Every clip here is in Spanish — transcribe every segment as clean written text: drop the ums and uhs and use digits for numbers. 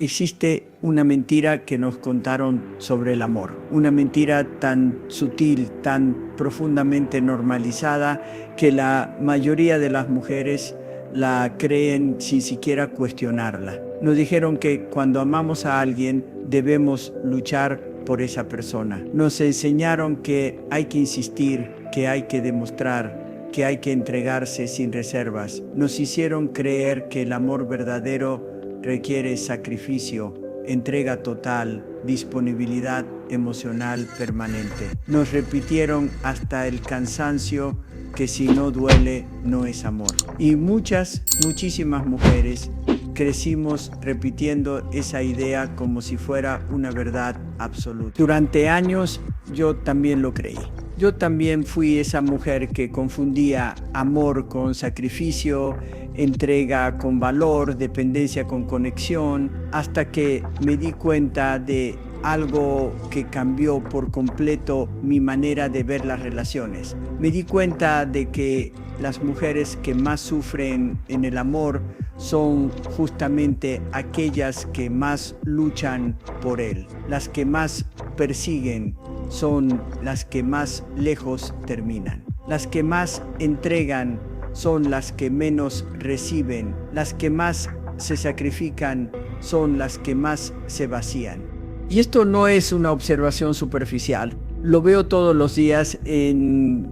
Existe una mentira que nos contaron sobre el amor, una mentira tan sutil, tan profundamente normalizada que la mayoría de las mujeres la creen sin siquiera cuestionarla. Nos dijeron que cuando amamos a alguien debemos luchar por esa persona. Nos enseñaron que hay que insistir, que hay que demostrar, que hay que entregarse sin reservas. Nos hicieron creer que el amor verdadero requiere sacrificio, entrega total, disponibilidad emocional permanente. Nos repitieron hasta el cansancio que si no duele, no es amor. Y muchísimas mujeres crecimos repitiendo esa idea como si fuera una verdad absoluta. Durante años yo también lo creí. Yo también fui esa mujer que confundía amor con sacrificio, entrega con valor, dependencia con conexión, hasta que me di cuenta de algo que cambió por completo mi manera de ver las relaciones. Me di cuenta de que las mujeres que más sufren en el amor son justamente aquellas que más luchan por él, las que más persiguen son las que más lejos terminan. Las que más entregan son las que menos reciben. Las que más se sacrifican son las que más se vacían. Y esto no es una observación superficial. Lo veo todos los días en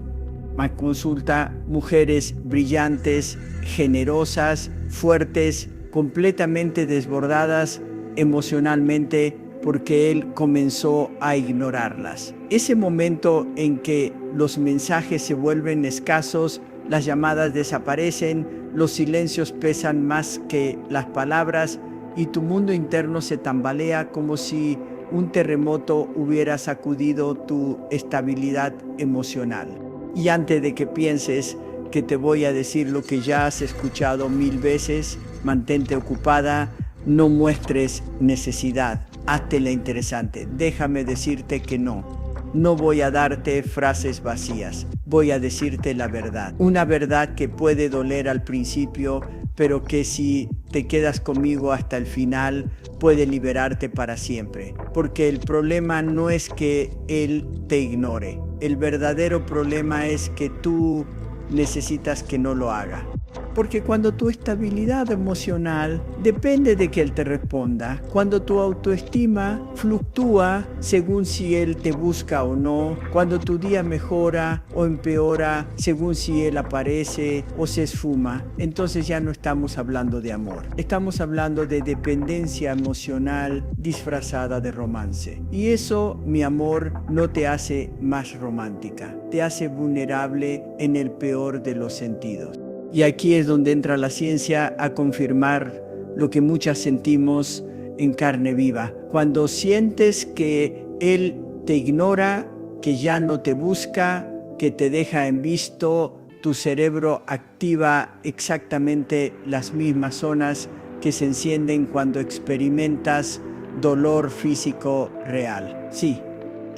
mi consulta. Mujeres brillantes, generosas, fuertes, completamente desbordadas emocionalmente, porque él comenzó a ignorarlas. Ese momento en que los mensajes se vuelven escasos, las llamadas desaparecen, los silencios pesan más que las palabras y tu mundo interno se tambalea como si un terremoto hubiera sacudido tu estabilidad emocional. Y antes de que pienses que te voy a decir lo que ya has escuchado 1000 veces, mantente ocupada, no muestres necesidad. Hazte la interesante. Déjame decirte que no voy a darte frases vacías. Voy a decirte la verdad. Una verdad que puede doler al principio, pero que si te quedas conmigo hasta el final, puede liberarte para siempre. Porque el problema no es que él te ignore. El verdadero problema es que tú necesitas que no lo haga. Porque cuando tu estabilidad emocional depende de que él te responda, cuando tu autoestima fluctúa según si él te busca o no, cuando tu día mejora o empeora según si él aparece o se esfuma, entonces ya no estamos hablando de amor. Estamos hablando de dependencia emocional disfrazada de romance. Y eso, mi amor, no te hace más romántica, te hace vulnerable en el peor de los sentidos. Y aquí es donde entra la ciencia a confirmar lo que muchas sentimos en carne viva. Cuando sientes que él te ignora, que ya no te busca, que te deja en visto, tu cerebro activa exactamente las mismas zonas que se encienden cuando experimentas dolor físico real. Sí,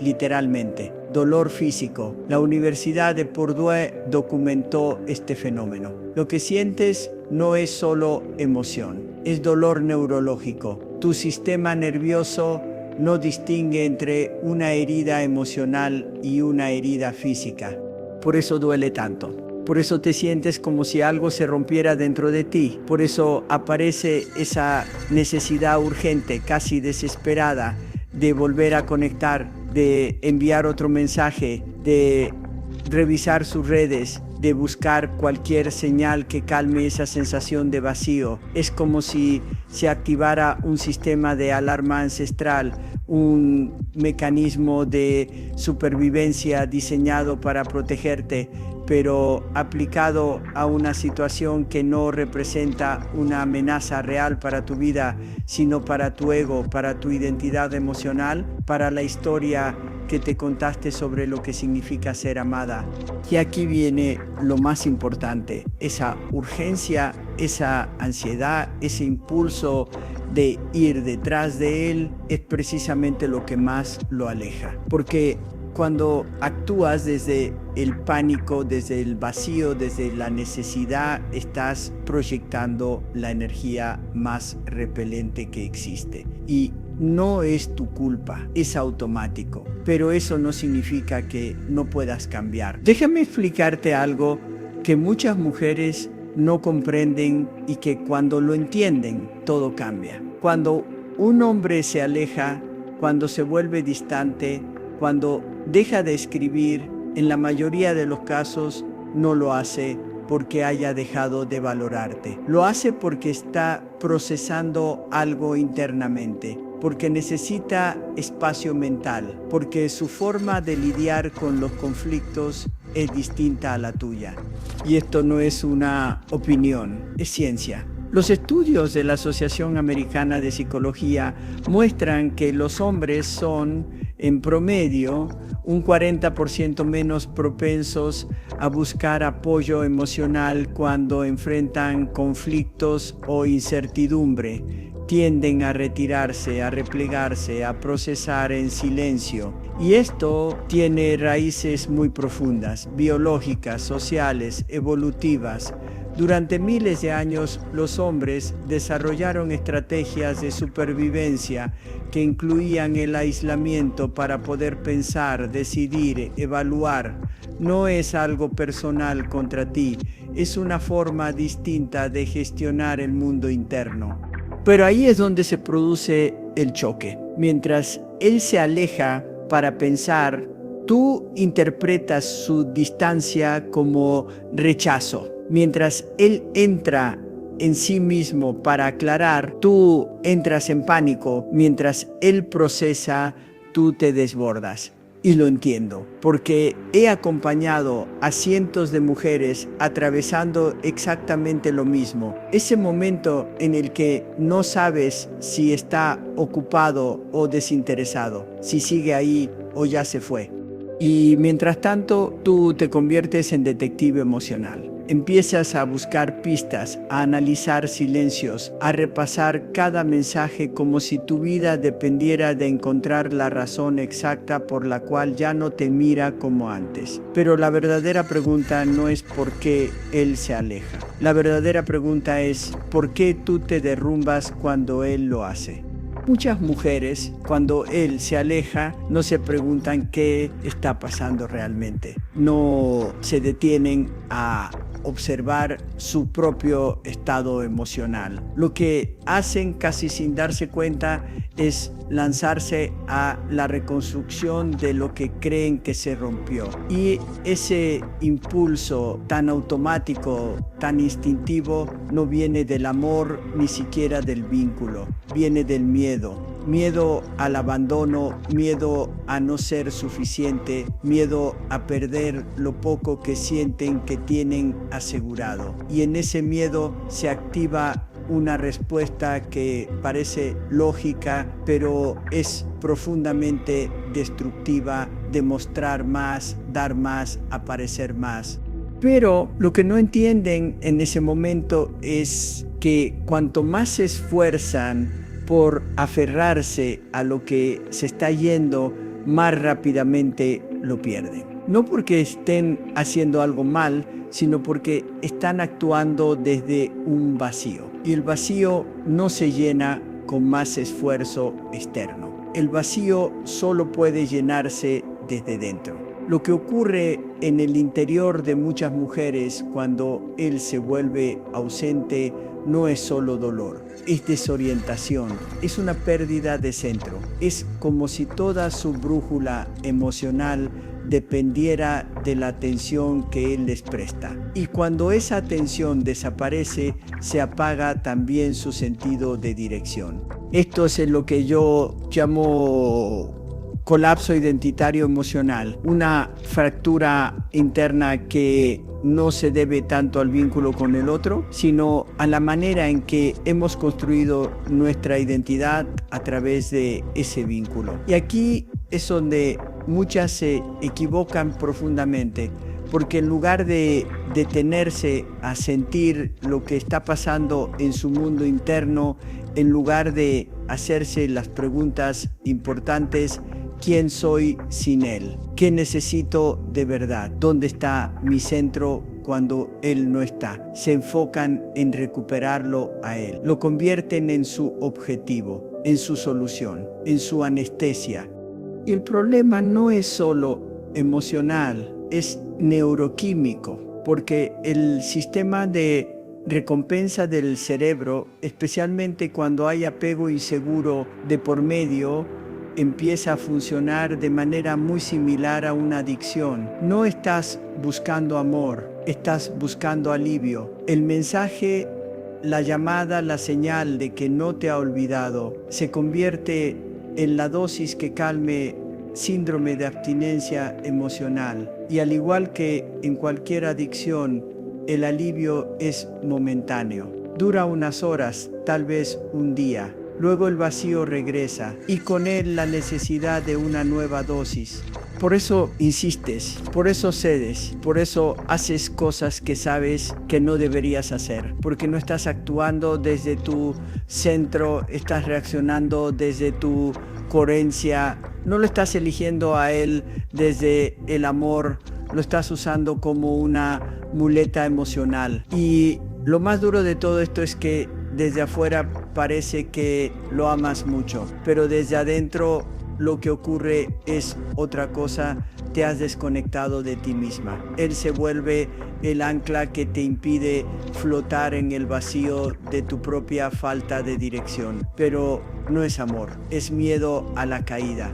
literalmente. Dolor físico. La Universidad de Purdue documentó este fenómeno. Lo que sientes no es solo emoción, es dolor neurológico. Tu sistema nervioso no distingue entre una herida emocional y una herida física. Por eso duele tanto. Por eso te sientes como si algo se rompiera dentro de ti. Por eso aparece esa necesidad urgente, casi desesperada, de volver a conectar, de enviar otro mensaje, de revisar sus redes, de buscar cualquier señal que calme esa sensación de vacío. Es como si se activara un sistema de alarma ancestral, un mecanismo de supervivencia diseñado para protegerte, pero aplicado a una situación que no representa una amenaza real para tu vida, sino para tu ego, para tu identidad emocional, para la historia que te contaste sobre lo que significa ser amada. Y aquí viene lo más importante, esa urgencia, esa ansiedad, ese impulso de ir detrás de él es precisamente lo que más lo aleja. Porque cuando actúas desde el pánico, desde el vacío, desde la necesidad, estás proyectando la energía más repelente que existe. Y no es tu culpa, es automático, pero eso no significa que no puedas cambiar. Déjame explicarte algo que muchas mujeres no comprenden y que cuando lo entienden, todo cambia. Cuando un hombre se aleja, cuando se vuelve distante, cuando deja de escribir, en la mayoría de los casos no lo hace porque haya dejado de valorarte. Lo hace porque está procesando algo internamente, porque necesita espacio mental, porque su forma de lidiar con los conflictos es distinta a la tuya. Y esto no es una opinión, es ciencia. Los estudios de la Asociación Americana de Psicología muestran que los hombres son, en promedio, un 40% menos propensos a buscar apoyo emocional cuando enfrentan conflictos o incertidumbre. Tienden a retirarse, a replegarse, a procesar en silencio. Y esto tiene raíces muy profundas, biológicas, sociales, evolutivas. Durante miles de años, los hombres desarrollaron estrategias de supervivencia que incluían el aislamiento para poder pensar, decidir, evaluar. No es algo personal contra ti, es una forma distinta de gestionar el mundo interno. Pero ahí es donde se produce el choque. Mientras él se aleja para pensar, tú interpretas su distancia como rechazo. Mientras él entra en sí mismo para aclarar, tú entras en pánico. Mientras él procesa, tú te desbordas. Y lo entiendo, porque he acompañado a cientos de mujeres atravesando exactamente lo mismo. Ese momento en el que no sabes si está ocupado o desinteresado, si sigue ahí o ya se fue. Y mientras tanto, tú te conviertes en detective emocional. Empiezas a buscar pistas, a analizar silencios, a repasar cada mensaje como si tu vida dependiera de encontrar la razón exacta por la cual ya no te mira como antes. Pero la verdadera pregunta no es por qué él se aleja. La verdadera pregunta es ¿por qué tú te derrumbas cuando él lo hace? Muchas mujeres, cuando él se aleja, no se preguntan qué está pasando realmente. No se detienen a observar su propio estado emocional. Lo que hacen casi sin darse cuenta es lanzarse a la reconstrucción de lo que creen que se rompió. Y ese impulso tan automático, tan instintivo, no viene del amor ni siquiera del vínculo, viene del miedo. Miedo al abandono, miedo a no ser suficiente, miedo a perder lo poco que sienten que tienen asegurado. Y en ese miedo se activa una respuesta que parece lógica, pero es profundamente destructiva: demostrar más, dar más, aparecer más. Pero lo que no entienden en ese momento es que cuanto más se esfuerzan por aferrarse a lo que se está yendo, más rápidamente lo pierden. No porque estén haciendo algo mal, sino porque están actuando desde un vacío. Y el vacío no se llena con más esfuerzo externo. El vacío solo puede llenarse desde dentro. Lo que ocurre en el interior de muchas mujeres cuando él se vuelve ausente no es solo dolor, es desorientación, es una pérdida de centro. Es como si toda su brújula emocional dependiera de la atención que él les presta. Y cuando esa atención desaparece, se apaga también su sentido de dirección. Esto es lo que yo llamo colapso identitario emocional, una fractura interna que no se debe tanto al vínculo con el otro, sino a la manera en que hemos construido nuestra identidad a través de ese vínculo. Y aquí es donde muchas se equivocan profundamente, porque en lugar de detenerse a sentir lo que está pasando en su mundo interno, en lugar de hacerse las preguntas importantes, ¿Quién soy sin Él? ¿Qué necesito de verdad? ¿Dónde está mi centro cuando Él no está? Se enfocan en recuperarlo a Él. Lo convierten en su objetivo, en su solución, en su anestesia. Y el problema no es solo emocional, es neuroquímico, porque el sistema de recompensa del cerebro, especialmente cuando hay apego inseguro de por medio, empieza a funcionar de manera muy similar a una adicción. No estás buscando amor, estás buscando alivio. El mensaje, la llamada, la señal de que no te ha olvidado, se convierte en la dosis que calme síndrome de abstinencia emocional. Y al igual que en cualquier adicción, el alivio es momentáneo. Dura unas horas, tal vez un día. Luego el vacío regresa y con él la necesidad de una nueva dosis. Por eso insistes, por eso cedes, por eso haces cosas que sabes que no deberías hacer, porque no estás actuando desde tu centro, estás reaccionando desde tu coherencia, no lo estás eligiendo a él desde el amor, lo estás usando como una muleta emocional. Y lo más duro de todo esto es que desde afuera parece que lo amas mucho, pero desde adentro lo que ocurre es otra cosa. Te has desconectado de ti misma. Él se vuelve el ancla que te impide flotar en el vacío de tu propia falta de dirección. Pero no es amor, es miedo a la caída.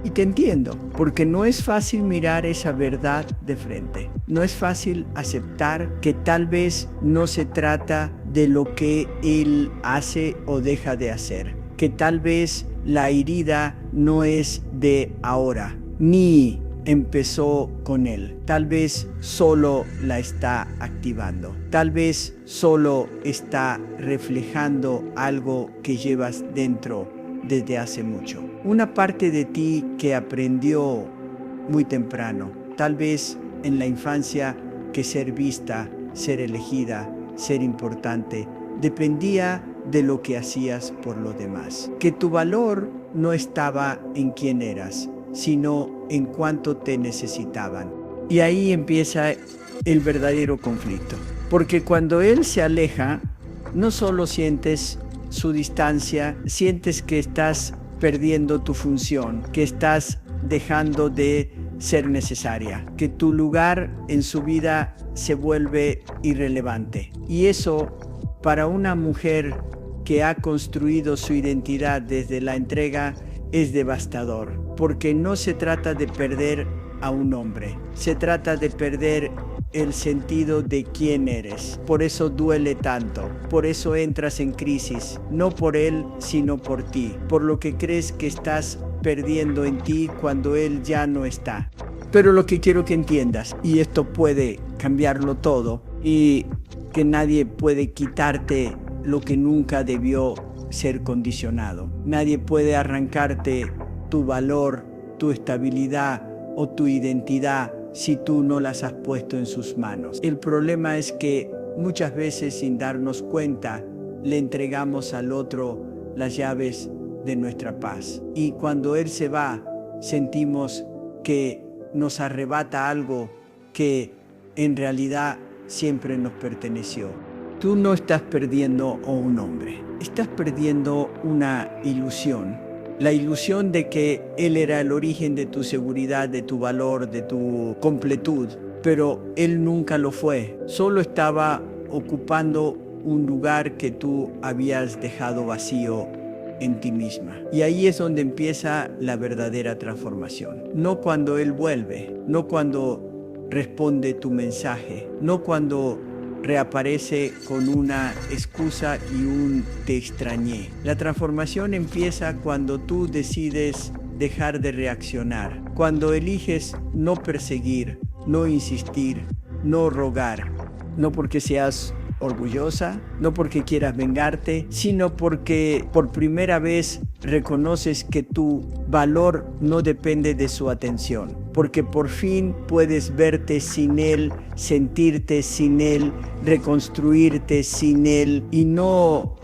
Y te entiendo, porque no es fácil mirar esa verdad de frente. No es fácil aceptar que tal vez no se trata de lo que él hace o deja de hacer. Que tal vez la herida no es de ahora, ni empezó con él. Tal vez solo la está activando. Tal vez solo está reflejando algo que llevas dentro desde hace mucho. Una parte de ti que aprendió muy temprano, tal vez en la infancia, que ser vista, ser elegida, ser importante, dependía de lo que hacías por los demás. Que tu valor no estaba en quién eras, sino en cuánto te necesitaban. Y ahí empieza el verdadero conflicto. Porque cuando él se aleja, no solo sientes su distancia, sientes que estás perdiendo tu función, que estás dejando de ser necesaria, que tu lugar en su vida se vuelve irrelevante. Y eso, para una mujer que ha construido su identidad desde la entrega, es devastador, porque no se trata de perder a un hombre, se trata de perder el sentido de quién eres. Por eso duele tanto, por eso entras en crisis, no por él, sino por ti, por lo que crees que estás perdiendo en ti cuando él ya no está. Pero lo que quiero que entiendas, y esto puede cambiarlo todo, y que nadie puede quitarte lo que nunca debió ser condicionado. Nadie puede arrancarte tu valor, tu estabilidad o tu identidad si tú no las has puesto en sus manos. El problema es que muchas veces, sin darnos cuenta, le entregamos al otro las llaves de nuestra paz. Y cuando él se va, sentimos que nos arrebata algo que en realidad siempre nos perteneció. Tú no estás perdiendo a un hombre, estás perdiendo una ilusión. La ilusión de que él era el origen de tu seguridad, de tu valor, de tu completud, pero él nunca lo fue. Solo estaba ocupando un lugar que tú habías dejado vacío en ti misma. Y ahí es donde empieza la verdadera transformación. No cuando él vuelve, no cuando responde tu mensaje, no cuando reaparece con una excusa y un te extrañé. La transformación empieza cuando tú decides dejar de reaccionar, cuando eliges no perseguir, no insistir, no rogar, no porque seas orgullosa, no porque quieras vengarte, sino porque por primera vez reconoces que tu valor no depende de su atención, porque por fin puedes verte sin él, sentirte sin él, reconstruirte sin él y no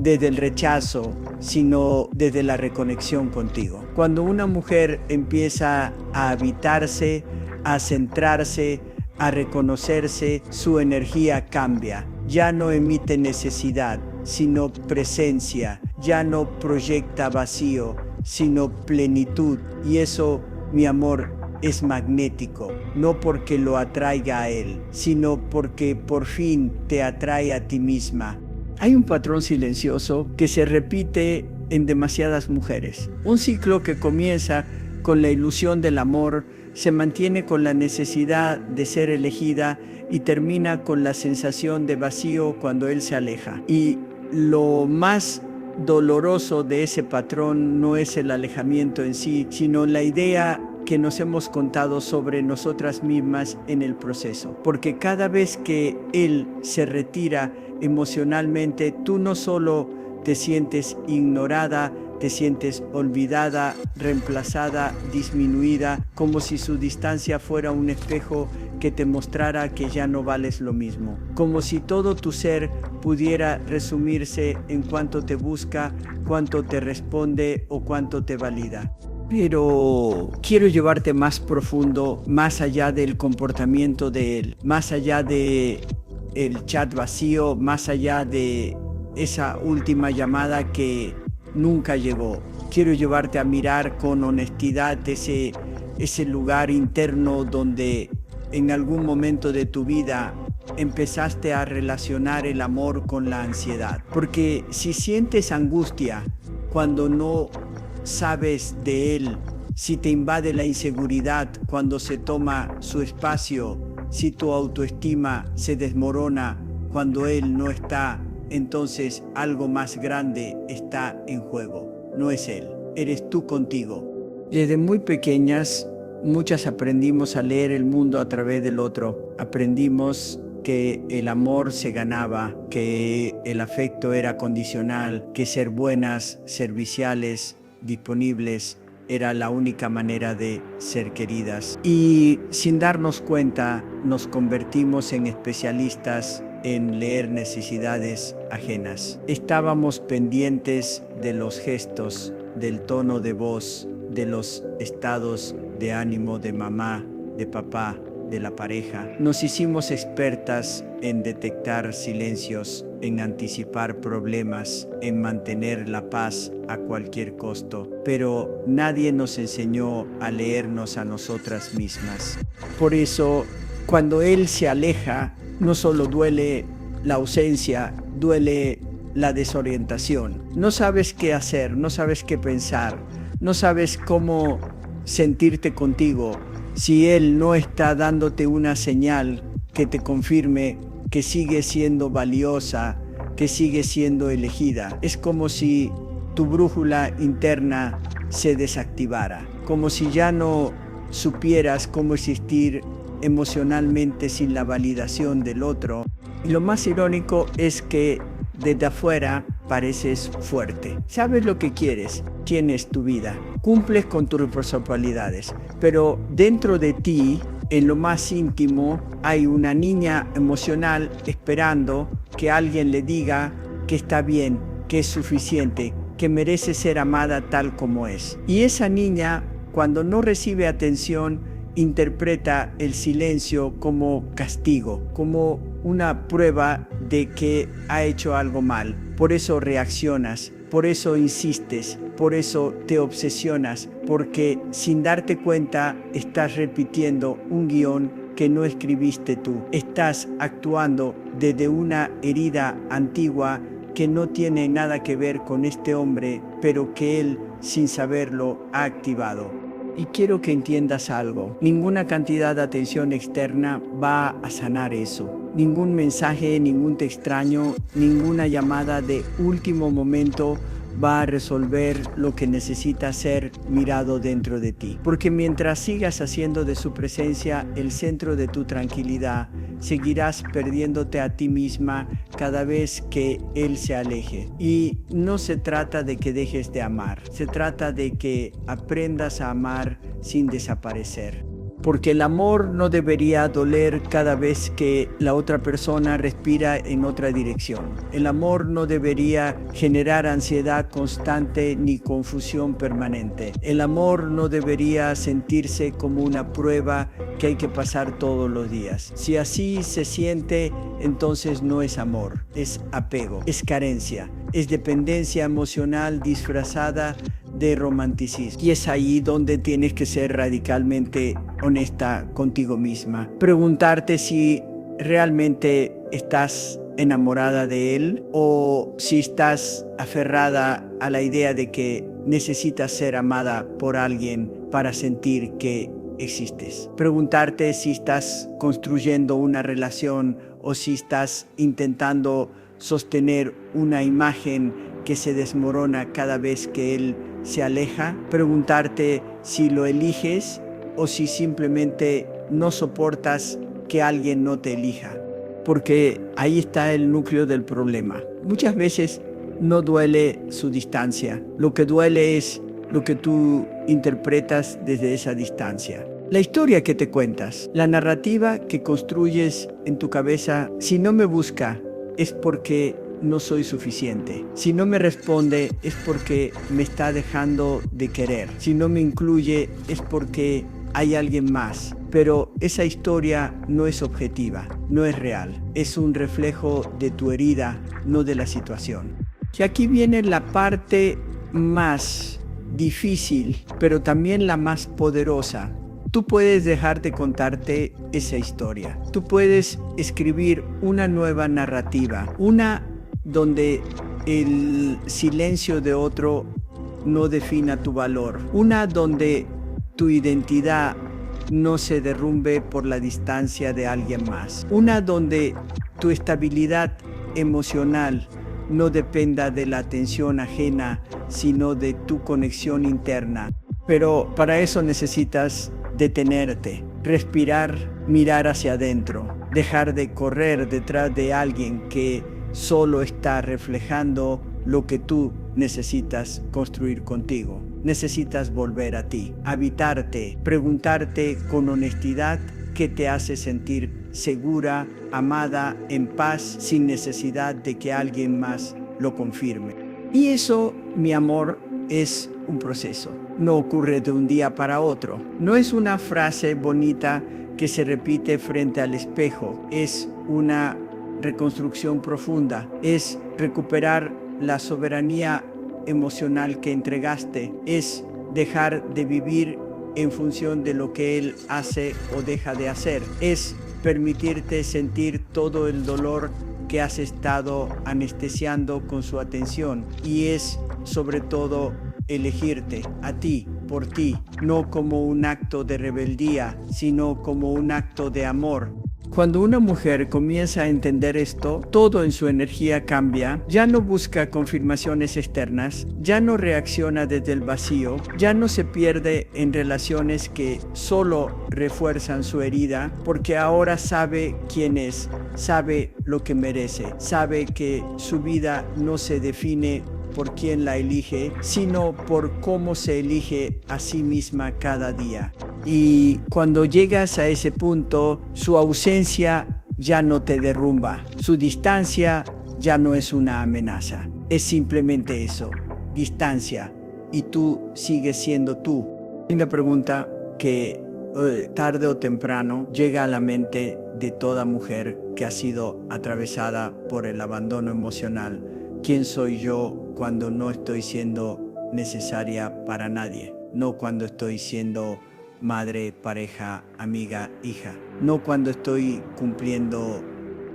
desde el rechazo, sino desde la reconexión contigo. Cuando una mujer empieza a habitarse, a centrarse, a reconocerse, su energía cambia. Ya no emite necesidad, sino presencia. Ya no proyecta vacío, sino plenitud. Y eso, mi amor, es magnético, no porque lo atraiga a él, sino porque por fin te atrae a ti misma. Hay un patrón silencioso que se repite en demasiadas mujeres. Un ciclo que comienza con la ilusión del amor, se mantiene con la necesidad de ser elegida y termina con la sensación de vacío cuando él se aleja. Y lo más doloroso de ese patrón no es el alejamiento en sí, sino la idea que nos hemos contado sobre nosotras mismas en el proceso. Porque cada vez que él se retira emocionalmente, tú no solo te sientes ignorada, te sientes olvidada, reemplazada, disminuida, como si su distancia fuera un espejo que te mostrara que ya no vales lo mismo. Como si todo tu ser pudiera resumirse en cuánto te busca, cuánto te responde o cuánto te valida. Pero quiero llevarte más profundo, más allá del comportamiento de él, más allá de el chat vacío, más allá de esa última llamada que nunca llegó. Quiero llevarte a mirar con honestidad ese lugar interno donde en algún momento de tu vida empezaste a relacionar el amor con la ansiedad. Porque si sientes angustia cuando no sabes de él, si te invade la inseguridad cuando se toma su espacio, si tu autoestima se desmorona cuando él no está, entonces algo más grande está en juego. No es él, eres tú contigo. Desde muy pequeñas, muchas aprendimos a leer el mundo a través del otro. Aprendimos que el amor se ganaba, que el afecto era condicional, que ser buenas, serviciales, disponibles era la única manera de ser queridas. Y sin darnos cuenta, nos convertimos en especialistas en leer necesidades ajenas. Estábamos pendientes de los gestos, del tono de voz, de los estados de ánimo de mamá, de papá, de la pareja. Nos hicimos expertas en detectar silencios, en anticipar problemas, en mantener la paz a cualquier costo. Pero nadie nos enseñó a leernos a nosotras mismas. Por eso, cuando él se aleja, no solo duele la ausencia, duele la desorientación. No sabes qué hacer, no sabes qué pensar, no sabes cómo sentirte contigo si él no está dándote una señal que te confirme que sigue siendo valiosa, que sigue siendo elegida. Es como si tu brújula interna se desactivara, como si ya no supieras cómo existir emocionalmente sin la validación del otro. Y lo más irónico es que desde afuera pareces fuerte. Sabes lo que quieres, tienes tu vida, cumples con tus responsabilidades, pero dentro de ti, en lo más íntimo, hay una niña emocional esperando que alguien le diga que está bien, que es suficiente, que merece ser amada tal como es. Y esa niña, cuando no recibe atención, interpreta el silencio como castigo, como una prueba de que ha hecho algo mal. Por eso reaccionas, por eso insistes, por eso te obsesionas, porque sin darte cuenta estás repitiendo un guión que no escribiste tú. Estás actuando desde una herida antigua que no tiene nada que ver con este hombre, pero que él, sin saberlo, ha activado. Y quiero que entiendas algo. Ninguna cantidad de atención externa va a sanar eso. Ningún mensaje, ningún te extraño, ninguna llamada de último momento va a resolver lo que necesita ser mirado dentro de ti. Porque mientras sigas haciendo de su presencia el centro de tu tranquilidad, seguirás perdiéndote a ti misma cada vez que él se aleje. Y no se trata de que dejes de amar, se trata de que aprendas a amar sin desaparecer. porque el amor no debería doler cada vez que la otra persona respira en otra dirección. El amor no debería generar ansiedad constante ni confusión permanente. El amor no debería sentirse como una prueba que hay que pasar todos los días. Si así se siente, entonces no es amor, es apego, es carencia, es dependencia emocional disfrazada de romanticismo. Y es ahí donde tienes que ser radicalmente honesta contigo misma. Preguntarte si realmente estás enamorada de él o si estás aferrada a la idea de que necesitas ser amada por alguien para sentir que existes. Preguntarte si estás construyendo una relación o si estás intentando sostener una imagen que se desmorona cada vez que él se aleja. Preguntarte si lo eliges o si simplemente no soportas que alguien no te elija. Porque ahí está el núcleo del problema. Muchas veces no duele su distancia. Lo que duele es lo que tú interpretas desde esa distancia. La historia que te cuentas, la narrativa que construyes en tu cabeza, si no me busca, es porque no soy suficiente. Si no me responde, es porque me está dejando de querer. Si no me incluye, es porque hay alguien más. Pero esa historia no es objetiva, no es real. Es un reflejo de tu herida, no de la situación. Y aquí viene la parte más difícil, pero también la más poderosa. Tú puedes dejar de contarte esa historia. Tú puedes escribir una nueva narrativa, una donde el silencio de otro no defina tu valor, una donde tu identidad no se derrumbe por la distancia de alguien más, una donde tu estabilidad emocional no dependa de la atención ajena, sino de tu conexión interna. Pero para eso necesitas detenerte, respirar, mirar hacia adentro, dejar de correr detrás de alguien que solo está reflejando lo que tú necesitas construir contigo. Necesitas volver a ti, habitarte, preguntarte con honestidad qué te hace sentir segura, amada, en paz, sin necesidad de que alguien más lo confirme. Y eso, mi amor, es un proceso. No ocurre de un día para otro. No es una frase bonita que se repite frente al espejo. Es una reconstrucción profunda. Es recuperar la soberanía emocional que entregaste. Es dejar de vivir en función de lo que él hace o deja de hacer. Es permitirte sentir todo el dolor que has estado anestesiando con su atención. Y es, sobre todo, elegirte a ti, por ti, no como un acto de rebeldía, sino como un acto de amor. Cuando una mujer comienza a entender esto, todo en su energía cambia, ya no busca confirmaciones externas, ya no reacciona desde el vacío, ya no se pierde en relaciones que solo refuerzan su herida, porque ahora sabe quién es, sabe lo que merece, sabe que su vida no se define por quién la elige, sino por cómo se elige a sí misma cada día. Y cuando llegas a ese punto, su ausencia ya no te derrumba, su distancia ya no es una amenaza, es simplemente eso, distancia, y tú sigues siendo tú. Hay una pregunta que tarde o temprano llega a la mente de toda mujer que ha sido atravesada por el abandono emocional. ¿Quién soy yo cuando no estoy siendo necesaria para nadie? No cuando estoy siendo madre, pareja, amiga, hija. No cuando estoy cumpliendo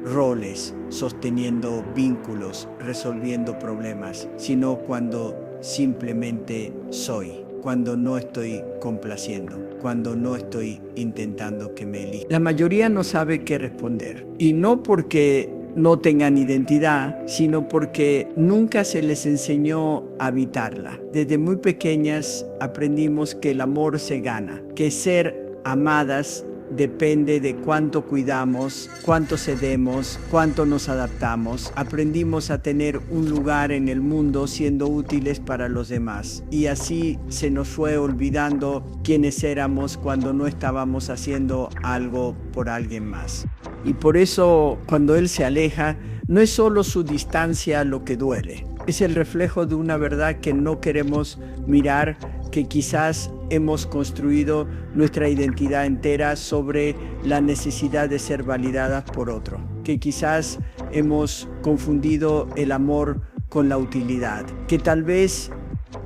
roles, sosteniendo vínculos, resolviendo problemas, sino cuando simplemente soy, cuando no estoy complaciendo, cuando no estoy intentando que me elija. La mayoría no sabe qué responder, y no porque no tengan identidad, sino porque nunca se les enseñó a habitarla. Desde muy pequeñas aprendimos que el amor se gana, que ser amadas depende de cuánto cuidamos, cuánto cedemos, cuánto nos adaptamos. Aprendimos a tener un lugar en el mundo siendo útiles para los demás. Y así se nos fue olvidando quiénes éramos cuando no estábamos haciendo algo por alguien más. Y por eso, cuando él se aleja, no es solo su distancia lo que duele. Es el reflejo de una verdad que no queremos mirar, que quizás hemos construido nuestra identidad entera sobre la necesidad de ser validadas por otro, que quizás hemos confundido el amor con la utilidad, que tal vez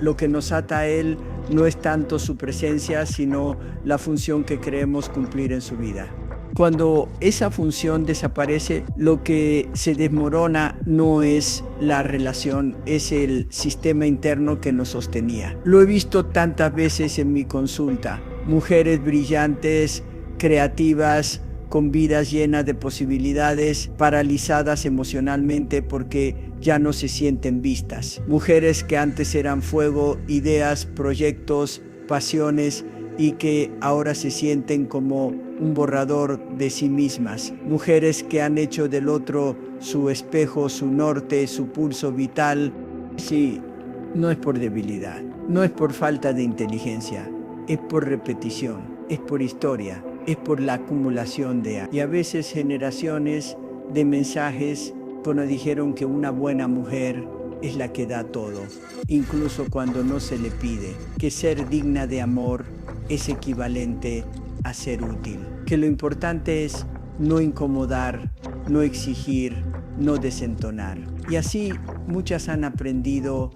lo que nos ata a él no es tanto su presencia, sino la función que creemos cumplir en su vida. Cuando esa función desaparece, lo que se desmorona no es la relación, es el sistema interno que nos sostenía. Lo he visto tantas veces en mi consulta. Mujeres brillantes, creativas, con vidas llenas de posibilidades, paralizadas emocionalmente porque ya no se sienten vistas. Mujeres que antes eran fuego, ideas, proyectos, pasiones, y que ahora se sienten como un borrador de sí mismas. Mujeres que han hecho del otro su espejo, su norte, su pulso vital. Sí, no es por debilidad, no es por falta de inteligencia, es por repetición, es por historia, es por la acumulación de años. Y a veces generaciones de mensajes cuando dijeron que una buena mujer es la que da todo, incluso cuando no se le pide, que ser digna de amor es equivalente a ser útil, que lo importante es no incomodar, no exigir, no desentonar. Y así muchas han aprendido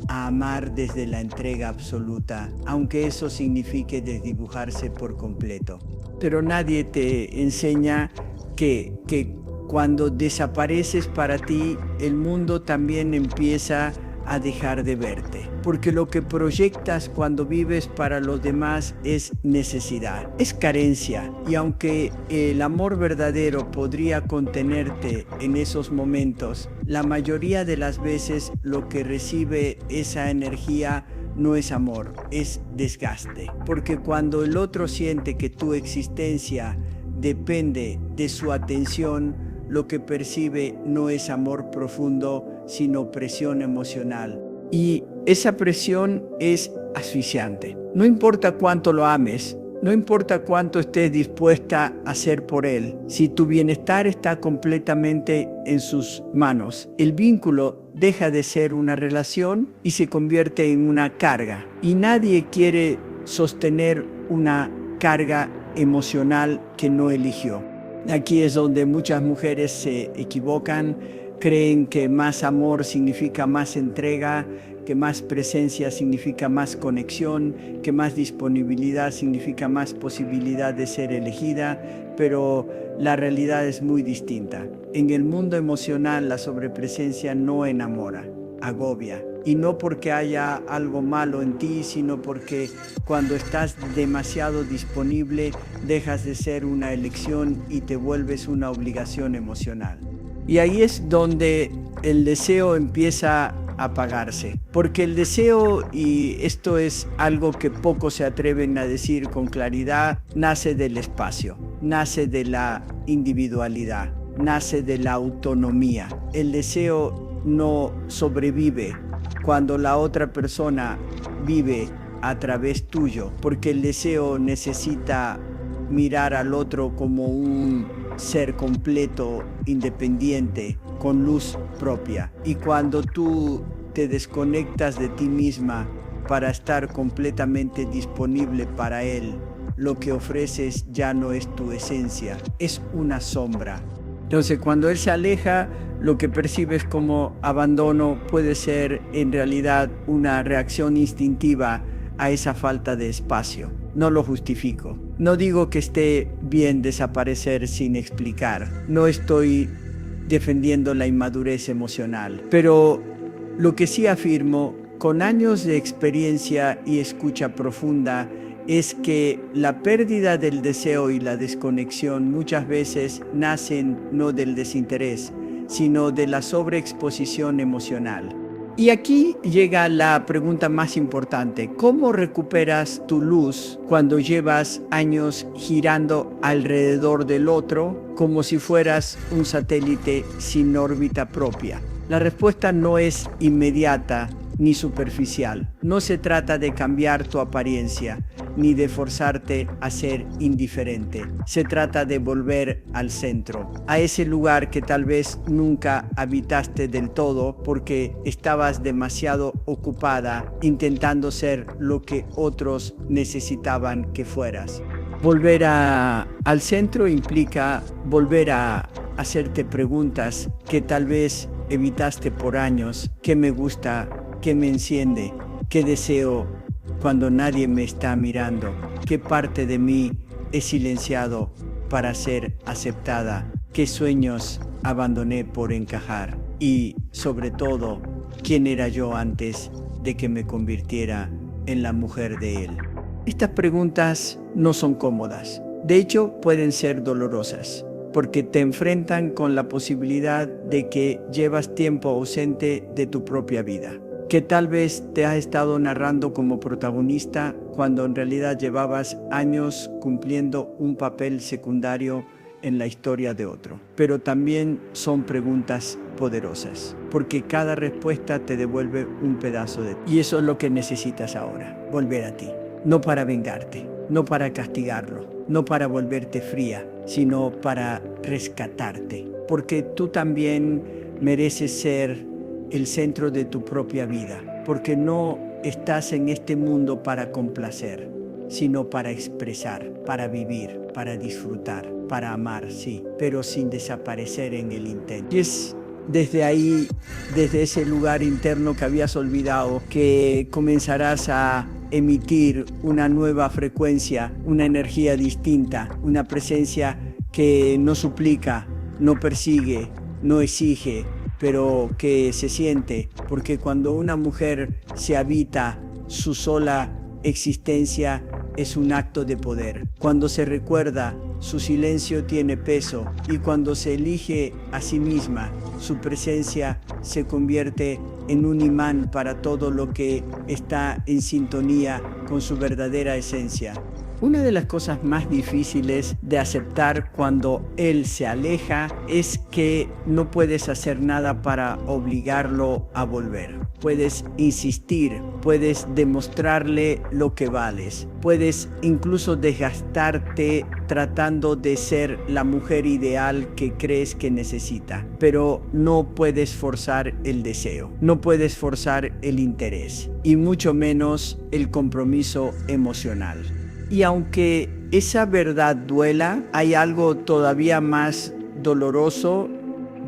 a amar desde la entrega absoluta, aunque eso signifique desdibujarse por completo. Pero nadie te enseña que cuando desapareces para ti, el mundo también empieza a dejar de verte, porque lo que proyectas cuando vives para los demás es necesidad, es carencia, y aunque el amor verdadero podría contenerte en esos momentos, la mayoría de las veces lo que recibe esa energía no es amor, es desgaste, porque cuando el otro siente que tu existencia depende de su atención, lo que percibe no es amor profundo, sino presión emocional. Y esa presión es asfixiante. No importa cuánto lo ames, no importa cuánto estés dispuesta a hacer por él, si tu bienestar está completamente en sus manos, el vínculo deja de ser una relación y se convierte en una carga. Y nadie quiere sostener una carga emocional que no eligió. Aquí es donde muchas mujeres se equivocan, creen que más amor significa más entrega, que más presencia significa más conexión, que más disponibilidad significa más posibilidad de ser elegida, pero la realidad es muy distinta. En el mundo emocional la sobrepresencia no enamora, agobia. Y no porque haya algo malo en ti, sino porque cuando estás demasiado disponible, dejas de ser una elección y te vuelves una obligación emocional. Y ahí es donde el deseo empieza a apagarse. Porque el deseo, y esto es algo que pocos se atreven a decir con claridad, nace del espacio, nace de la individualidad, nace de la autonomía. El deseo no sobrevive cuando la otra persona vive a través tuyo, porque el deseo necesita mirar al otro como un ser completo, independiente, con luz propia. Y cuando tú te desconectas de ti misma para estar completamente disponible para él, lo que ofreces ya no es tu esencia, es una sombra. Entonces, cuando él se aleja, lo que percibes como abandono puede ser en realidad una reacción instintiva a esa falta de espacio. No lo justifico. No digo que esté bien desaparecer sin explicar. No estoy defendiendo la inmadurez emocional. Pero lo que sí afirmo, con años de experiencia y escucha profunda, es que la pérdida del deseo y la desconexión muchas veces nacen no del desinterés, sino de la sobreexposición emocional. Y aquí llega la pregunta más importante. ¿Cómo recuperas tu luz cuando llevas años girando alrededor del otro como si fueras un satélite sin órbita propia? La respuesta no es inmediata ni superficial. No se trata de cambiar tu apariencia ni de forzarte a ser indiferente. Se trata de volver al centro, a ese lugar que tal vez nunca habitaste del todo porque estabas demasiado ocupada intentando ser lo que otros necesitaban que fueras. Volver al centro implica volver a hacerte preguntas que tal vez evitaste por años. ¿Qué me gusta? ¿Qué me enciende? ¿Qué deseo cuando nadie me está mirando? ¿Qué parte de mí he silenciado para ser aceptada? ¿Qué sueños abandoné por encajar? Y sobre todo, ¿quién era yo antes de que me convirtiera en la mujer de él? Estas preguntas no son cómodas. De hecho, pueden ser dolorosas, porque te enfrentan con la posibilidad de que llevas tiempo ausente de tu propia vida, que tal vez te has estado narrando como protagonista cuando en realidad llevabas años cumpliendo un papel secundario en la historia de otro. Pero también son preguntas poderosas, porque cada respuesta te devuelve un pedazo de ti. Y eso es lo que necesitas ahora, volver a ti. No para vengarte, no para castigarlo, no para volverte fría, sino para rescatarte. Porque tú también mereces ser el centro de tu propia vida, porque no estás en este mundo para complacer, sino para expresar, para vivir, para disfrutar, para amar, sí, pero sin desaparecer en el intento. Y es desde ahí, desde ese lugar interno que habías olvidado, que comenzarás a emitir una nueva frecuencia, una energía distinta, una presencia que no suplica, no persigue, no exige, pero que se siente, porque cuando una mujer se habita su sola existencia es un acto de poder. Cuando se recuerda, su silencio tiene peso, y cuando se elige a sí misma, su presencia se convierte en un imán para todo lo que está en sintonía con su verdadera esencia. Una de las cosas más difíciles de aceptar cuando él se aleja es que no puedes hacer nada para obligarlo a volver. Puedes insistir, puedes demostrarle lo que vales, puedes incluso desgastarte tratando de ser la mujer ideal que crees que necesita, pero no puedes forzar el deseo, no puedes forzar el interés y mucho menos el compromiso emocional. Y aunque esa verdad duela, hay algo todavía más doloroso: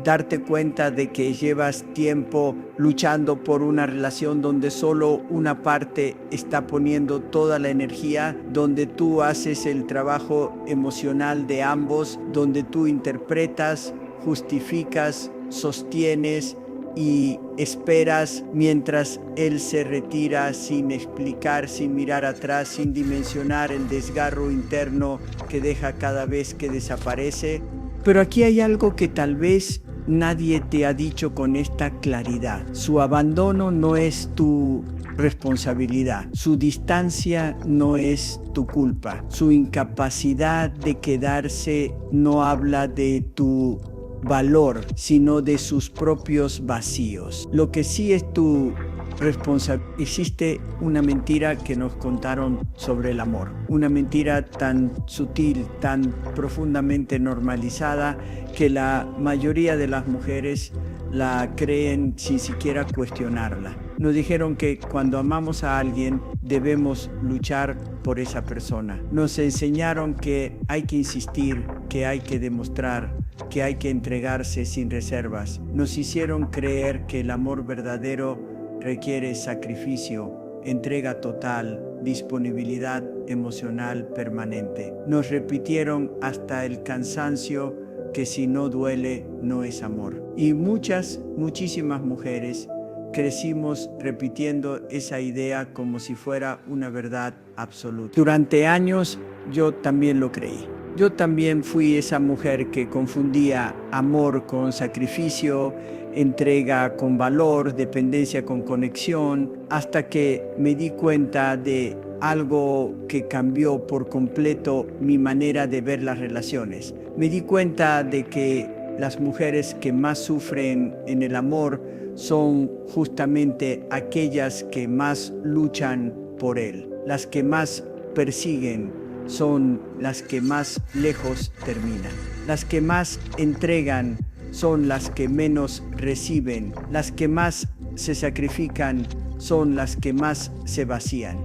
darte cuenta de que llevas tiempo luchando por una relación donde solo una parte está poniendo toda la energía, donde tú haces el trabajo emocional de ambos, donde tú interpretas, justificas, sostienes y esperas mientras él se retira sin explicar, sin mirar atrás, sin dimensionar el desgarro interno que deja cada vez que desaparece. Pero aquí hay algo que tal vez nadie te ha dicho con esta claridad. Su abandono no es tu responsabilidad, su distancia no es tu culpa, su incapacidad de quedarse no habla de tu valor, sino de sus propios vacíos. Lo que sí es tu responsabilidad. Existe una mentira que nos contaron sobre el amor, una mentira tan sutil, tan profundamente normalizada, que la mayoría de las mujeres la creen sin siquiera cuestionarla. Nos dijeron que cuando amamos a alguien debemos luchar por esa persona. Nos enseñaron que hay que insistir, que hay que demostrar, que hay que entregarse sin reservas. Nos hicieron creer que el amor verdadero requiere sacrificio, entrega total, disponibilidad emocional permanente. Nos repitieron hasta el cansancio que si no duele, no es amor. Y muchísimas mujeres crecimos repitiendo esa idea como si fuera una verdad absoluta. Durante años yo también lo creí. Yo también fui esa mujer que confundía amor con sacrificio, entrega con valor, dependencia con conexión, hasta que me di cuenta de algo que cambió por completo mi manera de ver las relaciones. Me di cuenta de que las mujeres que más sufren en el amor son justamente aquellas que más luchan por él, las que más persiguen son las que más lejos terminan. Las que más entregan son las que menos reciben. Las que más se sacrifican son las que más se vacían.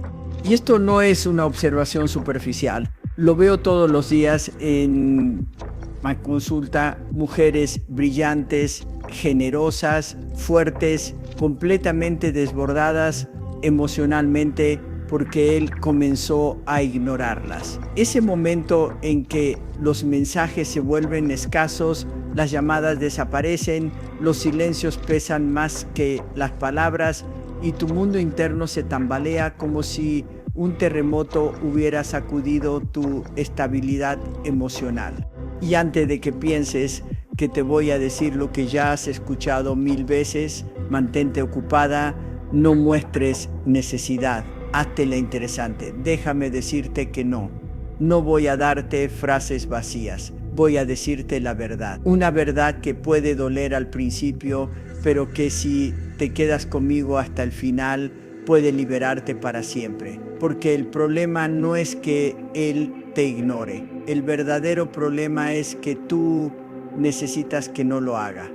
Y esto no es una observación superficial. Lo veo todos los días en mi consulta. Mujeres brillantes, generosas, fuertes, completamente desbordadas emocionalmente, porque él comenzó a ignorarlas. Ese momento en que los mensajes se vuelven escasos, las llamadas desaparecen, los silencios pesan más que las palabras y tu mundo interno se tambalea como si un terremoto hubiera sacudido tu estabilidad emocional. Y antes de que pienses que te voy a decir lo que ya has escuchado 1000 veces, mantente ocupada, no muestres necesidad. Hazte la interesante. Déjame decirte que no voy a darte frases vacías. Voy a decirte la verdad. Una verdad que puede doler al principio, pero que si te quedas conmigo hasta el final, puede liberarte para siempre. Porque el problema no es que él te ignore. El verdadero problema es que tú necesitas que no lo haga.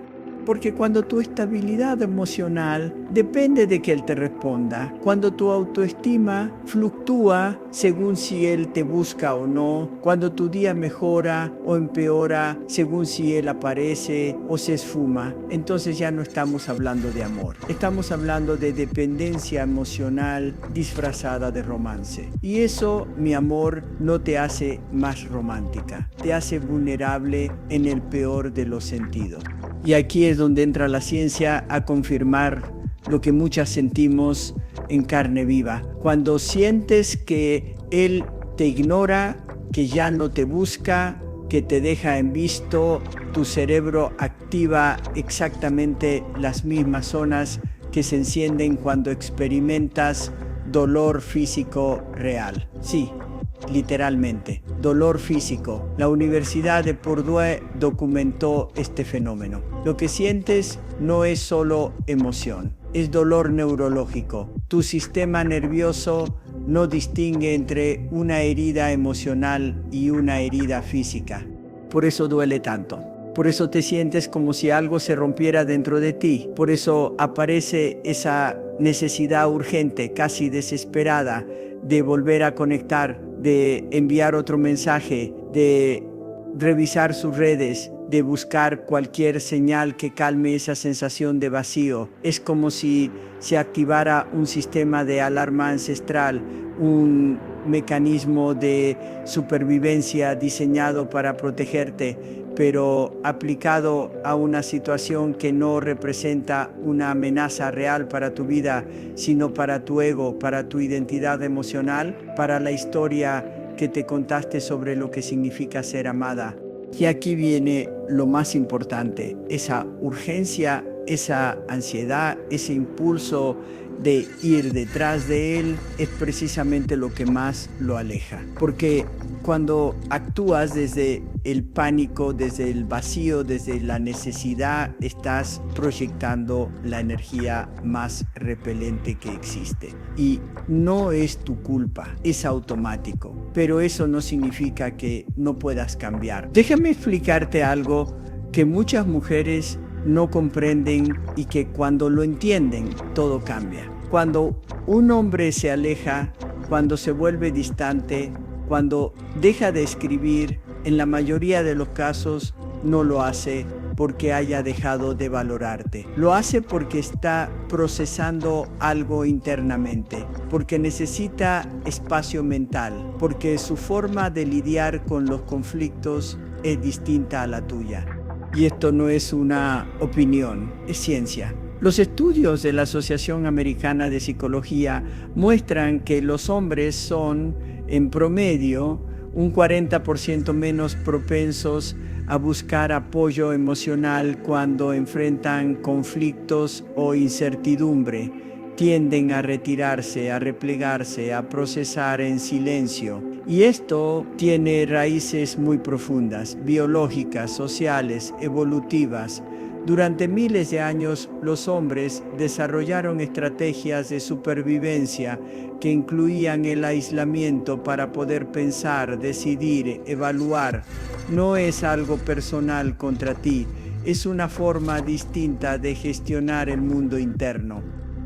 Porque cuando tu estabilidad emocional depende de que él te responda, cuando tu autoestima fluctúa según si él te busca o no, cuando tu día mejora o empeora según si él aparece o se esfuma, entonces ya no estamos hablando de amor. Estamos hablando de dependencia emocional disfrazada de romance. Y eso, mi amor, no te hace más romántica, te hace vulnerable en el peor de los sentidos. Y aquí es donde entra la ciencia a confirmar lo que muchas sentimos en carne viva. Cuando sientes que él te ignora, que ya no te busca, que te deja en visto, tu cerebro activa exactamente las mismas zonas que se encienden cuando experimentas dolor físico real. Sí, literalmente, dolor físico. La Universidad de Purdue documentó este fenómeno. Lo que sientes no es solo emoción, es dolor neurológico. Tu sistema nervioso no distingue entre una herida emocional y una herida física. Por eso duele tanto. Por eso te sientes como si algo se rompiera dentro de ti. Por eso aparece esa necesidad urgente, casi desesperada, de volver a conectar, de enviar otro mensaje, de revisar sus redes, de buscar cualquier señal que calme esa sensación de vacío. Es como si se activara un sistema de alarma ancestral, un mecanismo de supervivencia diseñado para protegerte, pero aplicado a una situación que no representa una amenaza real para tu vida, sino para tu ego, para tu identidad emocional, para la historia que te contaste sobre lo que significa ser amada. Y aquí viene lo más importante, esa urgencia, esa ansiedad, ese impulso de ir detrás de él es precisamente lo que más lo aleja. Porque cuando actúas desde el pánico, desde el vacío, desde la necesidad, estás proyectando la energía más repelente que existe. Y no es tu culpa, es automático. Pero eso no significa que no puedas cambiar. Déjame explicarte algo que muchas mujeres no comprenden y que cuando lo entienden, todo cambia. Cuando un hombre se aleja, cuando se vuelve distante, cuando deja de escribir, en la mayoría de los casos no lo hace porque haya dejado de valorarte. Lo hace porque está procesando algo internamente, porque necesita espacio mental, porque su forma de lidiar con los conflictos es distinta a la tuya. Y esto no es una opinión, es ciencia. Los estudios de la Asociación Americana de Psicología muestran que los hombres son, en promedio, un 40% menos propensos a buscar apoyo emocional cuando enfrentan conflictos o incertidumbre. Tienden a retirarse, a replegarse, a procesar en silencio. Y esto tiene raíces muy profundas, biológicas, sociales, evolutivas. Durante miles de años, los hombres desarrollaron estrategias de supervivencia que incluían el aislamiento para poder pensar, decidir, evaluar. No es algo personal contra ti, es una forma distinta de gestionar el mundo interno.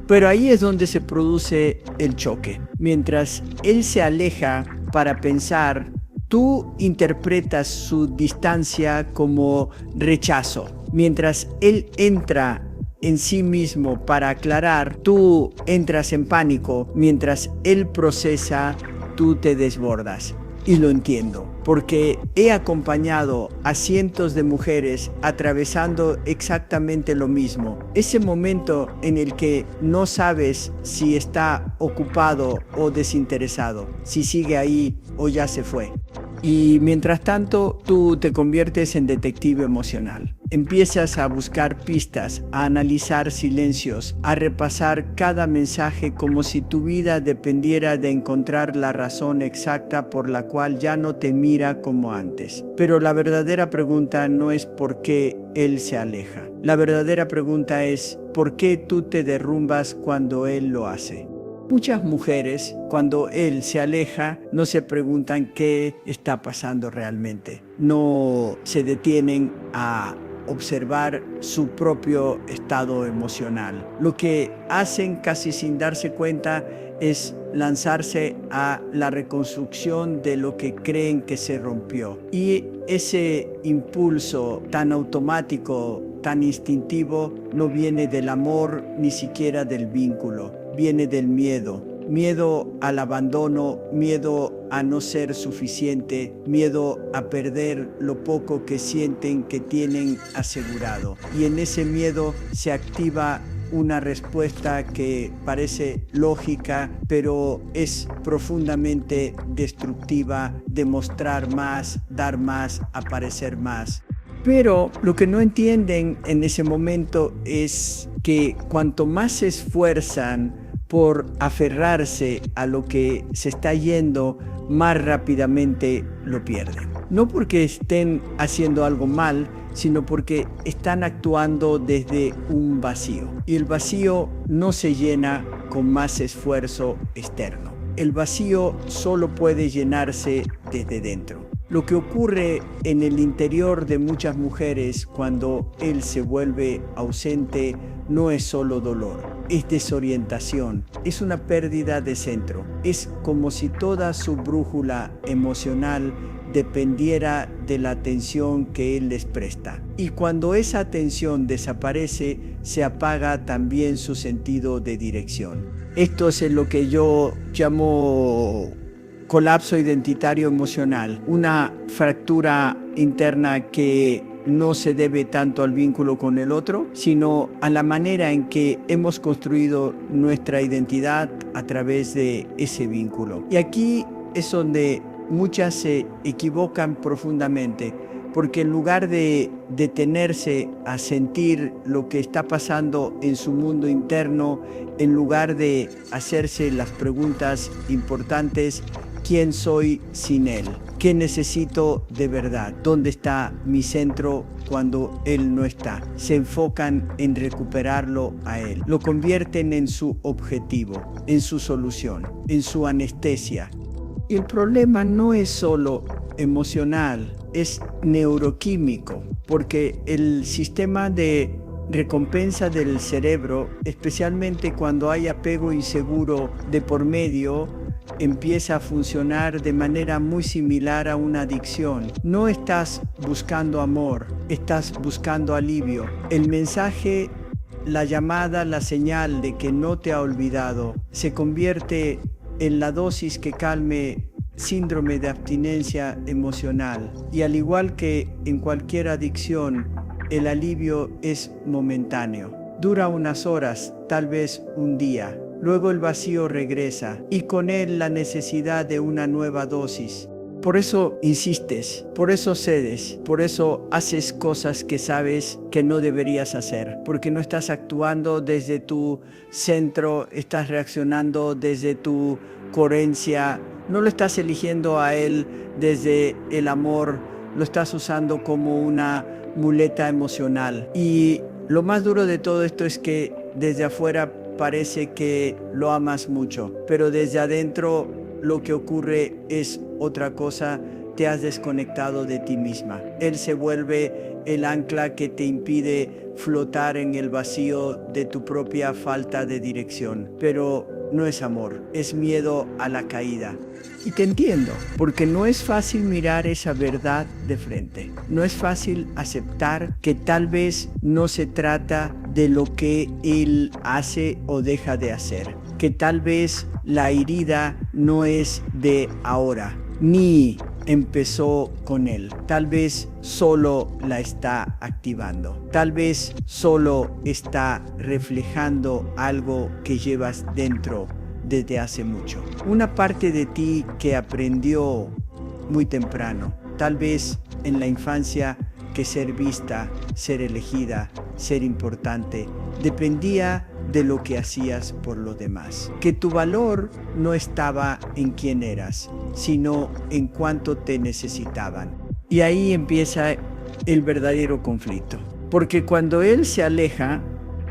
Pero ahí es donde se produce el choque. Mientras él se aleja para pensar, tú interpretas su distancia como rechazo. Mientras él entra en sí mismo para aclarar, tú entras en pánico. Mientras él procesa, tú te desbordas. Y lo entiendo, porque he acompañado a cientos de mujeres atravesando exactamente lo mismo. Ese momento en el que no sabes si está ocupado o desinteresado, si sigue ahí o ya se fue. Y mientras tanto, tú te conviertes en detective emocional. Empiezas a buscar pistas, a analizar silencios, a repasar cada mensaje como si tu vida dependiera de encontrar la razón exacta por la cual ya no te mira como antes. Pero la verdadera pregunta no es por qué él se aleja. La verdadera pregunta es ¿por qué tú te derrumbas cuando él lo hace? Muchas mujeres, cuando él se aleja, no se preguntan qué está pasando realmente. No se detienen a observar su propio estado emocional. Lo que hacen casi sin darse cuenta es lanzarse a la reconstrucción de lo que creen que se rompió. Y ese impulso tan automático, tan instintivo, no viene del amor ni siquiera del vínculo. Viene del miedo. Miedo al abandono, miedo a no ser suficiente, miedo a perder lo poco que sienten que tienen asegurado. Y en ese miedo se activa una respuesta que parece lógica, pero es profundamente destructiva: demostrar más, dar más, aparecer más. Pero lo que no entienden en ese momento es que cuanto más se esfuerzan por aferrarse a lo que se está yendo, más rápidamente lo pierden. No porque estén haciendo algo mal, sino porque están actuando desde un vacío. Y el vacío no se llena con más esfuerzo externo. El vacío solo puede llenarse desde dentro. Lo que ocurre en el interior de muchas mujeres cuando él se vuelve ausente no es solo dolor, es desorientación, es una pérdida de centro. Es como si toda su brújula emocional dependiera de la atención que él les presta. Y cuando esa atención desaparece, se apaga también su sentido de dirección. Esto es lo que yo llamo colapso identitario emocional, una fractura interna que no se debe tanto al vínculo con el otro, sino a la manera en que hemos construido nuestra identidad a través de ese vínculo. Y aquí es donde muchas se equivocan profundamente, porque en lugar de detenerse a sentir lo que está pasando en su mundo interno, en lugar de hacerse las preguntas importantes: ¿quién soy sin él? ¿Qué necesito de verdad? ¿Dónde está mi centro cuando él no está? Se enfocan en recuperarlo a él. Lo convierten en su objetivo, en su solución, en su anestesia. Y el problema no es solo emocional, es neuroquímico, porque el sistema de recompensa del cerebro, especialmente cuando hay apego inseguro de por medio, empieza a funcionar de manera muy similar a una adicción. No estás buscando amor, estás buscando alivio. El mensaje, la llamada, la señal de que no te ha olvidado, se convierte en la dosis que calme síndrome de abstinencia emocional. Y al igual que en cualquier adicción, el alivio es momentáneo. Dura unas horas, tal vez un día. Luego el vacío regresa y con él la necesidad de una nueva dosis. Por eso insistes, por eso cedes, por eso haces cosas que sabes que no deberías hacer, porque no estás actuando desde tu centro, estás reaccionando desde tu coherencia, no lo estás eligiendo a él desde el amor, lo estás usando como una muleta emocional. Y lo más duro de todo esto es que desde afuera parece que lo amas mucho, pero desde adentro lo que ocurre es otra cosa, te has desconectado de ti misma. Él se vuelve el ancla que te impide flotar en el vacío de tu propia falta de dirección. Pero no es amor, es miedo a la caída. Y te entiendo, porque no es fácil mirar esa verdad de frente. No es fácil aceptar que tal vez no se trata de lo que él hace o deja de hacer. Que tal vez la herida no es de ahora, ni empezó con él. Tal vez solo la está activando. Tal vez solo está reflejando algo que llevas dentro desde hace mucho. Una parte de ti que aprendió muy temprano, tal vez en la infancia, que ser vista, ser elegida, ser importante, dependía de lo que hacías por los demás. Que tu valor no estaba en quién eras, sino en cuánto te necesitaban. Y ahí empieza el verdadero conflicto. Porque cuando él se aleja,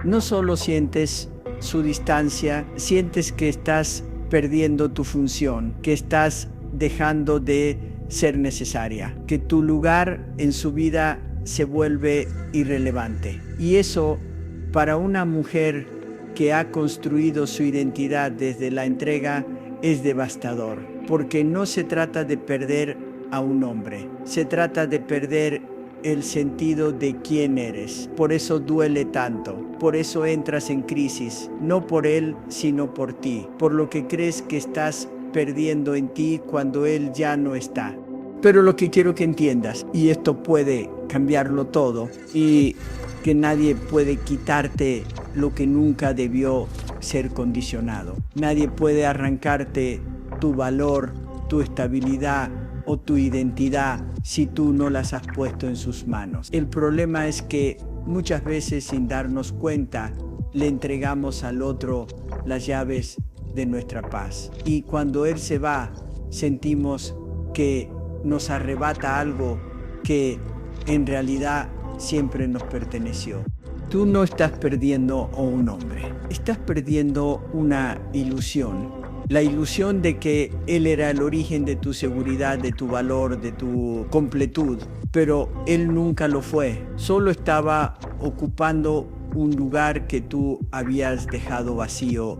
no solo sientes su distancia, sientes que estás perdiendo tu función, que estás dejando de ser necesaria, que tu lugar en su vida se vuelve irrelevante. Y eso, para una mujer que ha construido su identidad desde la entrega, es devastador, porque no se trata de perder a un hombre, se trata de perder el sentido de quién eres. Por eso duele tanto, por eso entras en crisis, no por él, sino por ti, por lo que crees que estás perdiendo en ti cuando él ya no está. Pero lo que quiero que entiendas, y esto puede cambiarlo todo, y que nadie puede quitarte lo que nunca debió ser condicionado. Nadie puede arrancarte tu valor, tu estabilidad o tu identidad si tú no las has puesto en sus manos. El problema es que muchas veces, sin darnos cuenta, le entregamos al otro las llaves de nuestra paz. Y cuando él se va, sentimos que nos arrebata algo que en realidad siempre nos perteneció. Tú no estás perdiendo a un hombre, estás perdiendo una ilusión. La ilusión de que él era el origen de tu seguridad, de tu valor, de tu completud, pero él nunca lo fue. Solo estaba ocupando un lugar que tú habías dejado vacío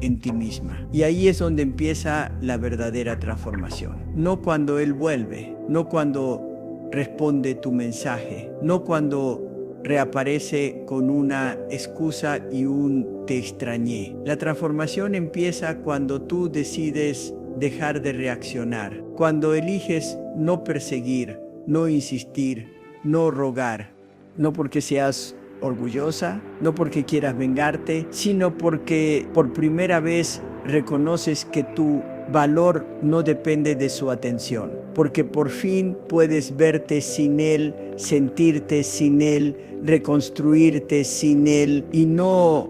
en ti misma. Y ahí es donde empieza la verdadera transformación. No cuando él vuelve, no cuando responde tu mensaje, no cuando reaparece con una excusa y un te extrañé. La transformación empieza cuando tú decides dejar de reaccionar, cuando eliges no perseguir, no insistir, no rogar, no porque seas orgullosa, no porque quieras vengarte, sino porque por primera vez reconoces que tu valor no depende de su atención, porque por fin puedes verte sin él, sentirte sin él, reconstruirte sin él, y no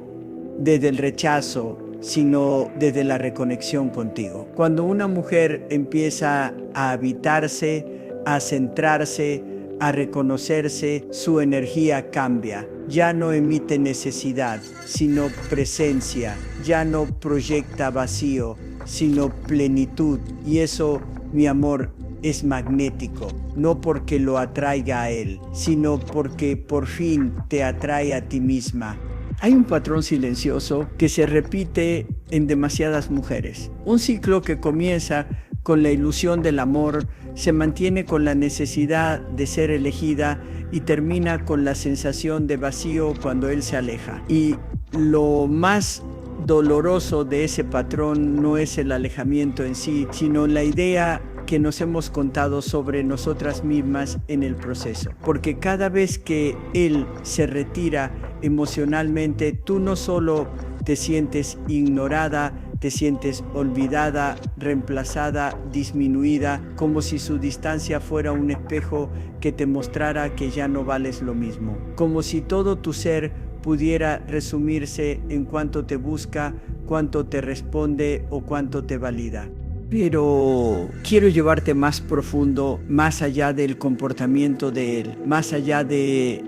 desde el rechazo, sino desde la reconexión contigo. Cuando una mujer empieza a habitarse, a centrarse, a reconocerse, su energía cambia. Ya no emite necesidad, sino presencia. Ya no proyecta vacío, sino plenitud. Y eso, mi amor, es magnético. No porque lo atraiga a él, sino porque por fin te atrae a ti misma. Hay un patrón silencioso que se repite en demasiadas mujeres. Un ciclo que comienza con la ilusión del amor, se mantiene con la necesidad de ser elegida y termina con la sensación de vacío cuando él se aleja. Y lo más doloroso de ese patrón no es el alejamiento en sí, sino la idea que nos hemos contado sobre nosotras mismas en el proceso. Porque cada vez que él se retira emocionalmente, tú no solo te sientes ignorada, te sientes olvidada, reemplazada, disminuida, como si su distancia fuera un espejo que te mostrara que ya no vales lo mismo, como si todo tu ser pudiera resumirse en cuánto te busca, cuánto te responde o cuánto te valida. Pero quiero llevarte más profundo, más allá del comportamiento de él, más allá de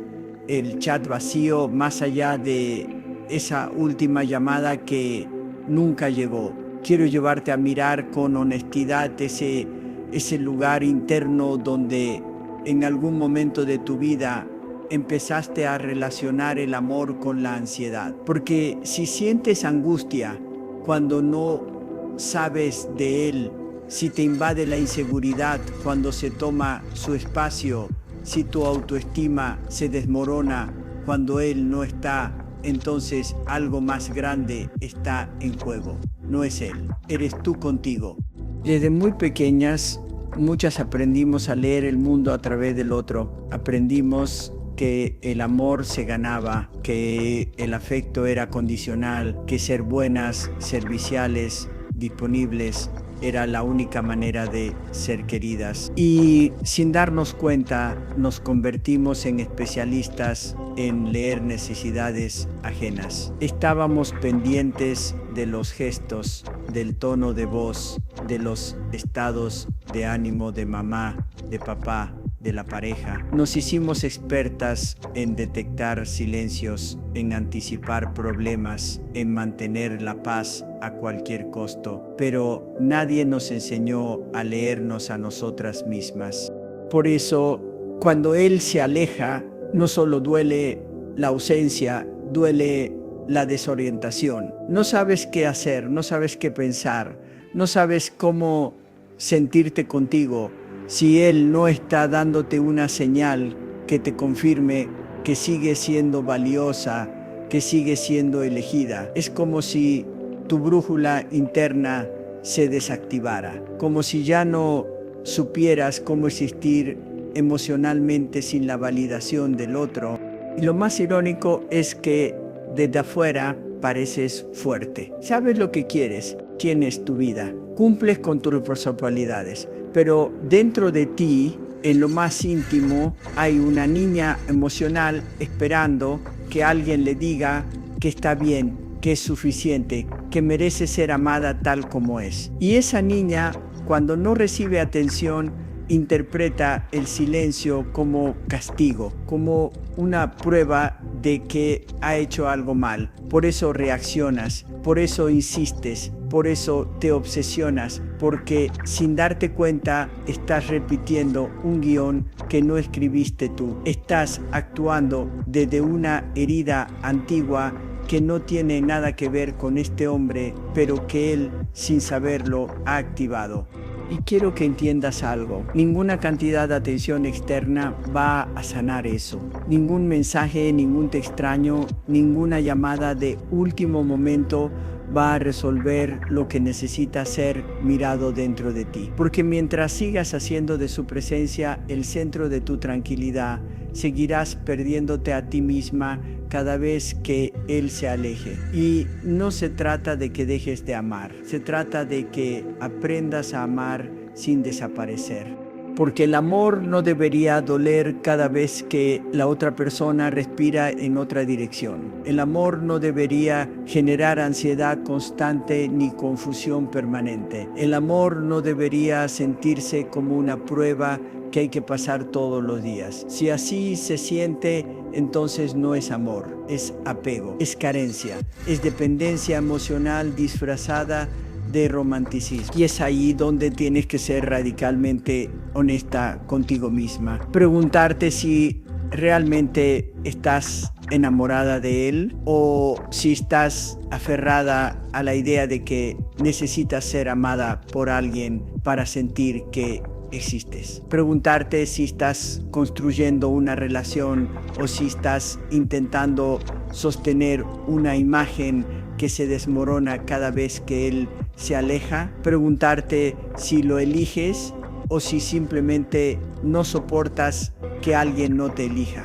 el chat vacío, más allá de esa última llamada que nunca llegó. Quiero llevarte a mirar con honestidad ese lugar interno donde en algún momento de tu vida empezaste a relacionar el amor con la ansiedad. Porque si sientes angustia cuando no sabes de él, si te invade la inseguridad cuando se toma su espacio, si tu autoestima se desmorona cuando él no está, entonces algo más grande está en juego. No es él, eres tú contigo. Desde muy pequeñas, muchas aprendimos a leer el mundo a través del otro. Aprendimos que el amor se ganaba, que el afecto era condicional, que ser buenas, serviciales, disponibles era la única manera de ser queridas. Y sin darnos cuenta nos convertimos en especialistas en leer necesidades ajenas. Estábamos pendientes de los gestos, del tono de voz, de los estados de ánimo de mamá, de papá, de la pareja. Nos hicimos expertas en detectar silencios, en anticipar problemas, en mantener la paz a cualquier costo, pero nadie nos enseñó a leernos a nosotras mismas. Por eso, cuando él se aleja, no solo duele la ausencia, duele la desorientación. No sabes qué hacer, no sabes qué pensar, no sabes cómo sentirte contigo si él no está dándote una señal que te confirme que sigue siendo valiosa, que sigue siendo elegida. Es como si tu brújula interna se desactivara, como si ya no supieras cómo existir emocionalmente sin la validación del otro. Y lo más irónico es que desde afuera pareces fuerte. Sabes lo que quieres, tienes tu vida, cumples con tus responsabilidades, pero dentro de ti, en lo más íntimo, hay una niña emocional esperando que alguien le diga que está bien, que es suficiente, que merece ser amada tal como es. Y esa niña, cuando no recibe atención, interpreta el silencio como castigo, como una prueba de que ha hecho algo mal. Por eso reaccionas, por eso insistes, por eso te obsesionas, porque sin darte cuenta estás repitiendo un guión que no escribiste tú. Estás actuando desde una herida antigua que no tiene nada que ver con este hombre, pero que él, sin saberlo, ha activado. Y quiero que entiendas algo. Ninguna cantidad de atención externa va a sanar eso. Ningún mensaje, ningún te extraño, ninguna llamada de último momento va a resolver lo que necesita ser mirado dentro de ti. Porque mientras sigas haciendo de su presencia el centro de tu tranquilidad, seguirás perdiéndote a ti misma cada vez que él se aleje. Y no se trata de que dejes de amar, se trata de que aprendas a amar sin desaparecer. Porque el amor no debería doler cada vez que la otra persona respira en otra dirección. El amor no debería generar ansiedad constante ni confusión permanente. El amor no debería sentirse como una prueba que hay que pasar todos los días. Si así se siente, entonces no es amor, es apego, es carencia, es dependencia emocional disfrazada de romanticismo. Y es ahí donde tienes que ser radicalmente honesta contigo misma. Preguntarte si realmente estás enamorada de él o si estás aferrada a la idea de que necesitas ser amada por alguien para sentir que existes. Preguntarte si estás construyendo una relación o si estás intentando sostener una imagen que se desmorona cada vez que él se aleja. Preguntarte si lo eliges o si simplemente no soportas que alguien no te elija.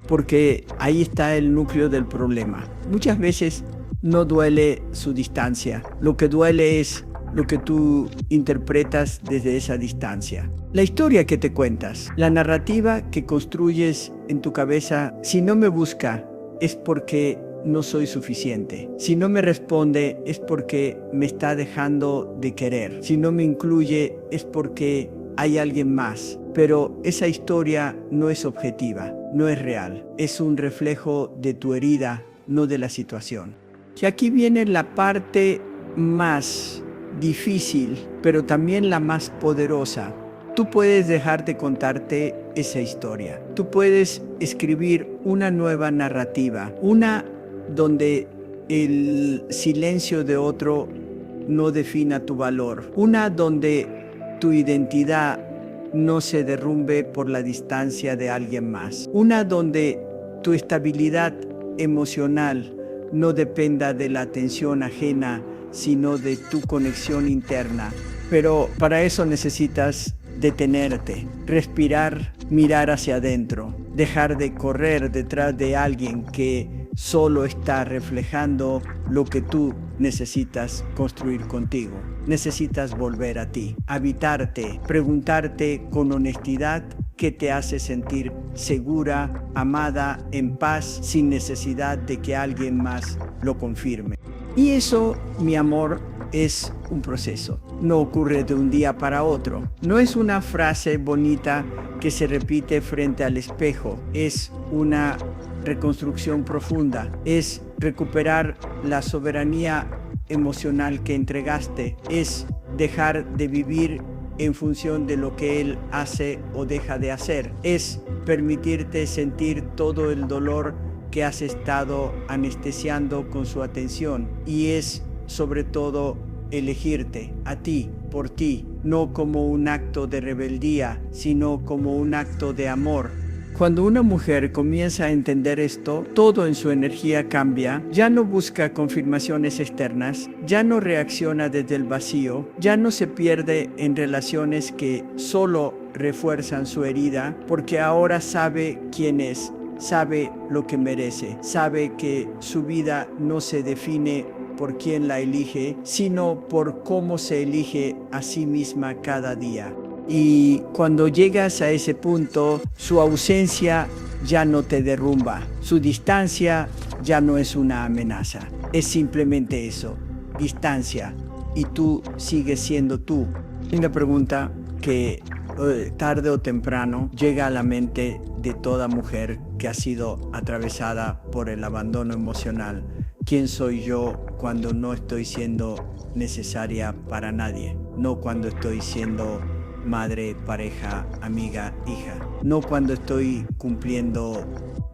Porque ahí está el núcleo del problema. Muchas veces no duele su distancia. Lo que duele es lo que tú interpretas desde esa distancia. La historia que te cuentas, la narrativa que construyes en tu cabeza, si no me busca, es porque no soy suficiente. Si no me responde, es porque me está dejando de querer. Si no me incluye, es porque hay alguien más. Pero esa historia no es objetiva, no es real. Es un reflejo de tu herida, no de la situación. Y aquí viene la parte más difícil, pero también la más poderosa. Tú puedes dejar de contarte esa historia. Tú puedes escribir una nueva narrativa, una donde el silencio de otro no defina tu valor, una donde tu identidad no se derrumbe por la distancia de alguien más, una donde tu estabilidad emocional no dependa de la atención ajena, sino de tu conexión interna. Pero para eso necesitas detenerte, respirar, mirar hacia adentro, dejar de correr detrás de alguien que solo está reflejando lo que tú necesitas construir contigo. Necesitas volver a ti, habitarte, preguntarte con honestidad qué te hace sentir segura, amada, en paz, sin necesidad de que alguien más lo confirme. Y eso, mi amor, es un proceso. No ocurre de un día para otro. No es una frase bonita que se repite frente al espejo. Es una reconstrucción profunda. Es recuperar la soberanía emocional que entregaste. Es dejar de vivir en función de lo que él hace o deja de hacer. Es permitirte sentir todo el dolor que has estado anestesiando con su atención, y es sobre todo elegirte a ti, por ti, no como un acto de rebeldía, sino como un acto de amor. Cuando una mujer comienza a entender esto, todo en su energía cambia, ya no busca confirmaciones externas, ya no reacciona desde el vacío, ya no se pierde en relaciones que solo refuerzan su herida, porque ahora sabe quién es, sabe lo que merece, sabe que su vida no se define por quién la elige, sino por cómo se elige a sí misma cada día. Y cuando llegas a ese punto, su ausencia ya no te derrumba, su distancia ya no es una amenaza, es simplemente eso, distancia, y tú sigues siendo tú. Y una pregunta que tarde o temprano llega a la mente de toda mujer que ha sido atravesada por el abandono emocional. ¿Quién soy yo cuando no estoy siendo necesaria para nadie? No cuando estoy siendo madre, pareja, amiga, hija. No cuando estoy cumpliendo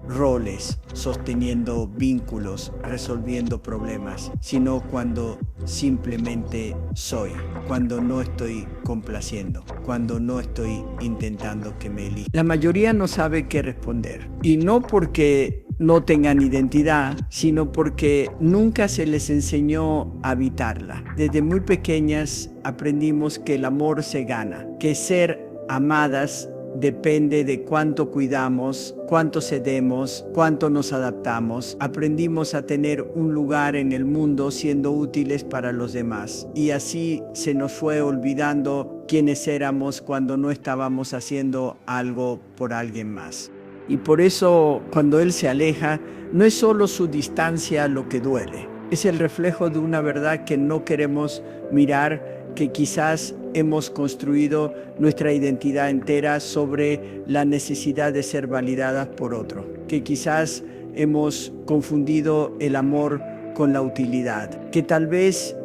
roles, sosteniendo vínculos, resolviendo problemas, sino cuando simplemente soy, cuando no estoy complaciendo, cuando no estoy intentando que me elija. La mayoría no sabe qué responder, y no porque no tengan identidad, sino porque nunca se les enseñó a habitarla. Desde muy pequeñas aprendimos que el amor se gana, que ser amadas depende de cuánto cuidamos, cuánto cedemos, cuánto nos adaptamos. Aprendimos a tener un lugar en el mundo siendo útiles para los demás. Y así se nos fue olvidando quiénes éramos cuando no estábamos haciendo algo por alguien más. Y por eso, cuando él se aleja, no es solo su distancia lo que duele. Es el reflejo de una verdad que no queremos mirar, que quizás hemos construido nuestra identidad entera sobre la necesidad de ser validadas por otro. Que quizás hemos confundido el amor con la utilidad. Que tal vez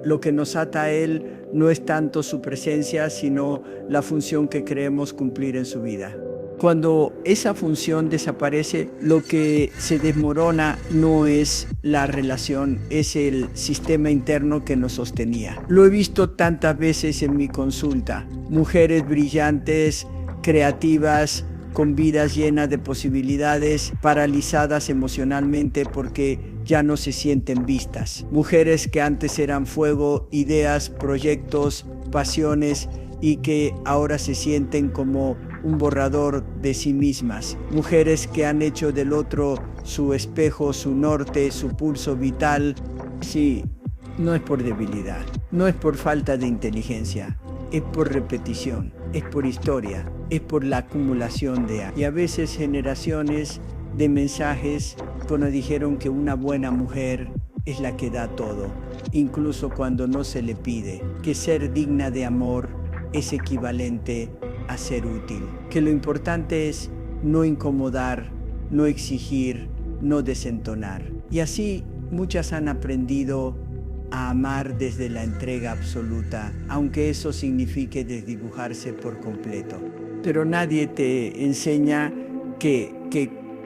lo que nos ata a él no es tanto su presencia, sino la función que creemos cumplir en su vida. Cuando esa función desaparece, lo que se desmorona no es la relación, es el sistema interno que nos sostenía. Lo he visto tantas veces en mi consulta. Mujeres brillantes, creativas, con vidas llenas de posibilidades, paralizadas emocionalmente porque ya no se sienten vistas. Mujeres que antes eran fuego, ideas, proyectos, pasiones, y que ahora se sienten como un borrador de sí mismas, mujeres que han hecho del otro su espejo, su norte, su pulso vital. Sí, no es por debilidad, no es por falta de inteligencia, es por repetición, es por historia, es por la acumulación de años. Y a veces generaciones de mensajes cuando dijeron que una buena mujer es la que da todo, incluso cuando no se le pide, que ser digna de amor es equivalente a ser útil, que lo importante es no incomodar, no exigir, no desentonar. Y así muchas han aprendido a amar desde la entrega absoluta, aunque eso signifique desdibujarse por completo. Pero nadie te enseña que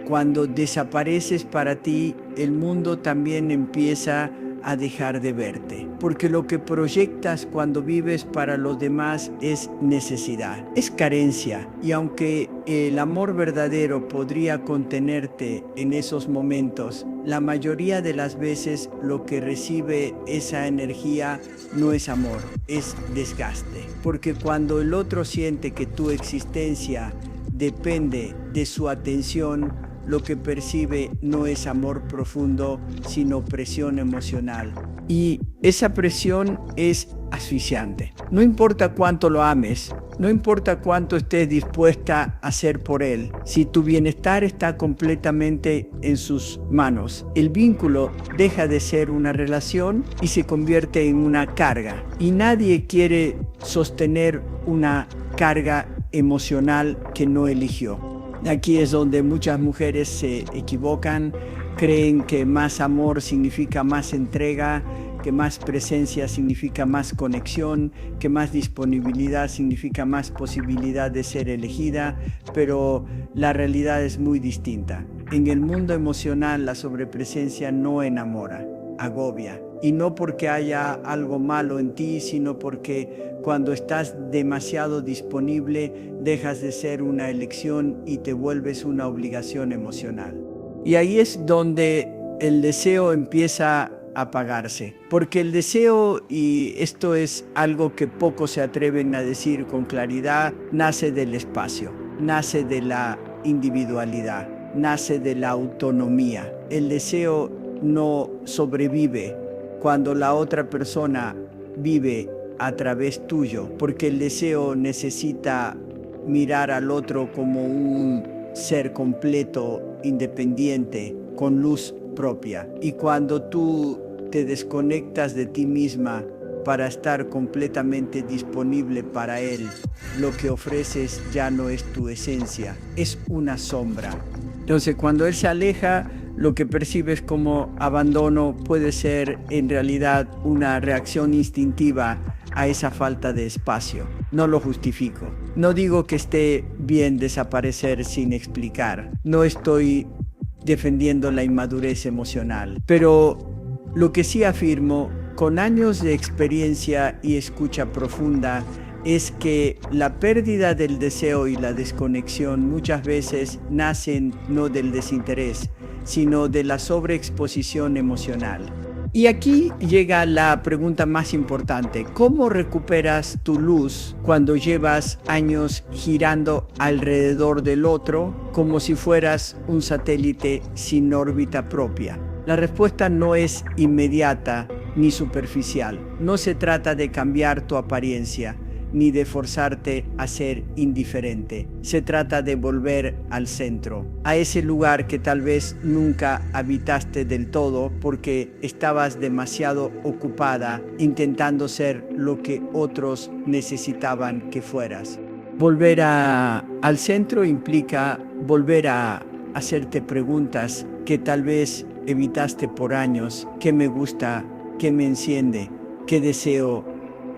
cuando desapareces para ti, el mundo también empieza a dejar de verte, porque lo que proyectas cuando vives para los demás es necesidad, es carencia, y aunque el amor verdadero podría contenerte en esos momentos, la mayoría de las veces lo que recibe esa energía no es amor, es desgaste, porque cuando el otro siente que tu existencia depende de su atención, lo que percibe no es amor profundo, sino presión emocional. Y esa presión es asfixiante. No importa cuánto lo ames, no importa cuánto estés dispuesta a hacer por él, si tu bienestar está completamente en sus manos, el vínculo deja de ser una relación y se convierte en una carga. Y nadie quiere sostener una carga emocional que no eligió. Aquí es donde muchas mujeres se equivocan, creen que más amor significa más entrega, que más presencia significa más conexión, que más disponibilidad significa más posibilidad de ser elegida, pero la realidad es muy distinta. En el mundo emocional la sobrepresencia no enamora, agobia. Y no porque haya algo malo en ti, sino porque cuando estás demasiado disponible, dejas de ser una elección y te vuelves una obligación emocional. Y ahí es donde el deseo empieza a apagarse. Porque el deseo, y esto es algo que pocos se atreven a decir con claridad, nace del espacio, nace de la individualidad, nace de la autonomía. El deseo no sobrevive cuando la otra persona vive a través tuyo, porque el deseo necesita mirar al otro como un ser completo, independiente, con luz propia. Y cuando tú te desconectas de ti misma para estar completamente disponible para él, lo que ofreces ya no es tu esencia, es una sombra. Entonces, cuando él se aleja, lo que percibes como abandono puede ser en realidad una reacción instintiva a esa falta de espacio. No lo justifico. No digo que esté bien desaparecer sin explicar. No estoy defendiendo la inmadurez emocional. Pero lo que sí afirmo, con años de experiencia y escucha profunda, es que la pérdida del deseo y la desconexión muchas veces nacen no del desinterés, sino de la sobreexposición emocional. Y aquí llega la pregunta más importante: ¿cómo recuperas tu luz cuando llevas años girando alrededor del otro como si fueras un satélite sin órbita propia? La respuesta no es inmediata ni superficial. No se trata de cambiar tu apariencia, ni de forzarte a ser indiferente. Se trata de volver al centro, a ese lugar que tal vez nunca habitaste del todo porque estabas demasiado ocupada intentando ser lo que otros necesitaban que fueras. Volver al centro implica volver a hacerte preguntas que tal vez evitaste por años. ¿Qué me gusta? ¿Qué me enciende? ¿Qué deseo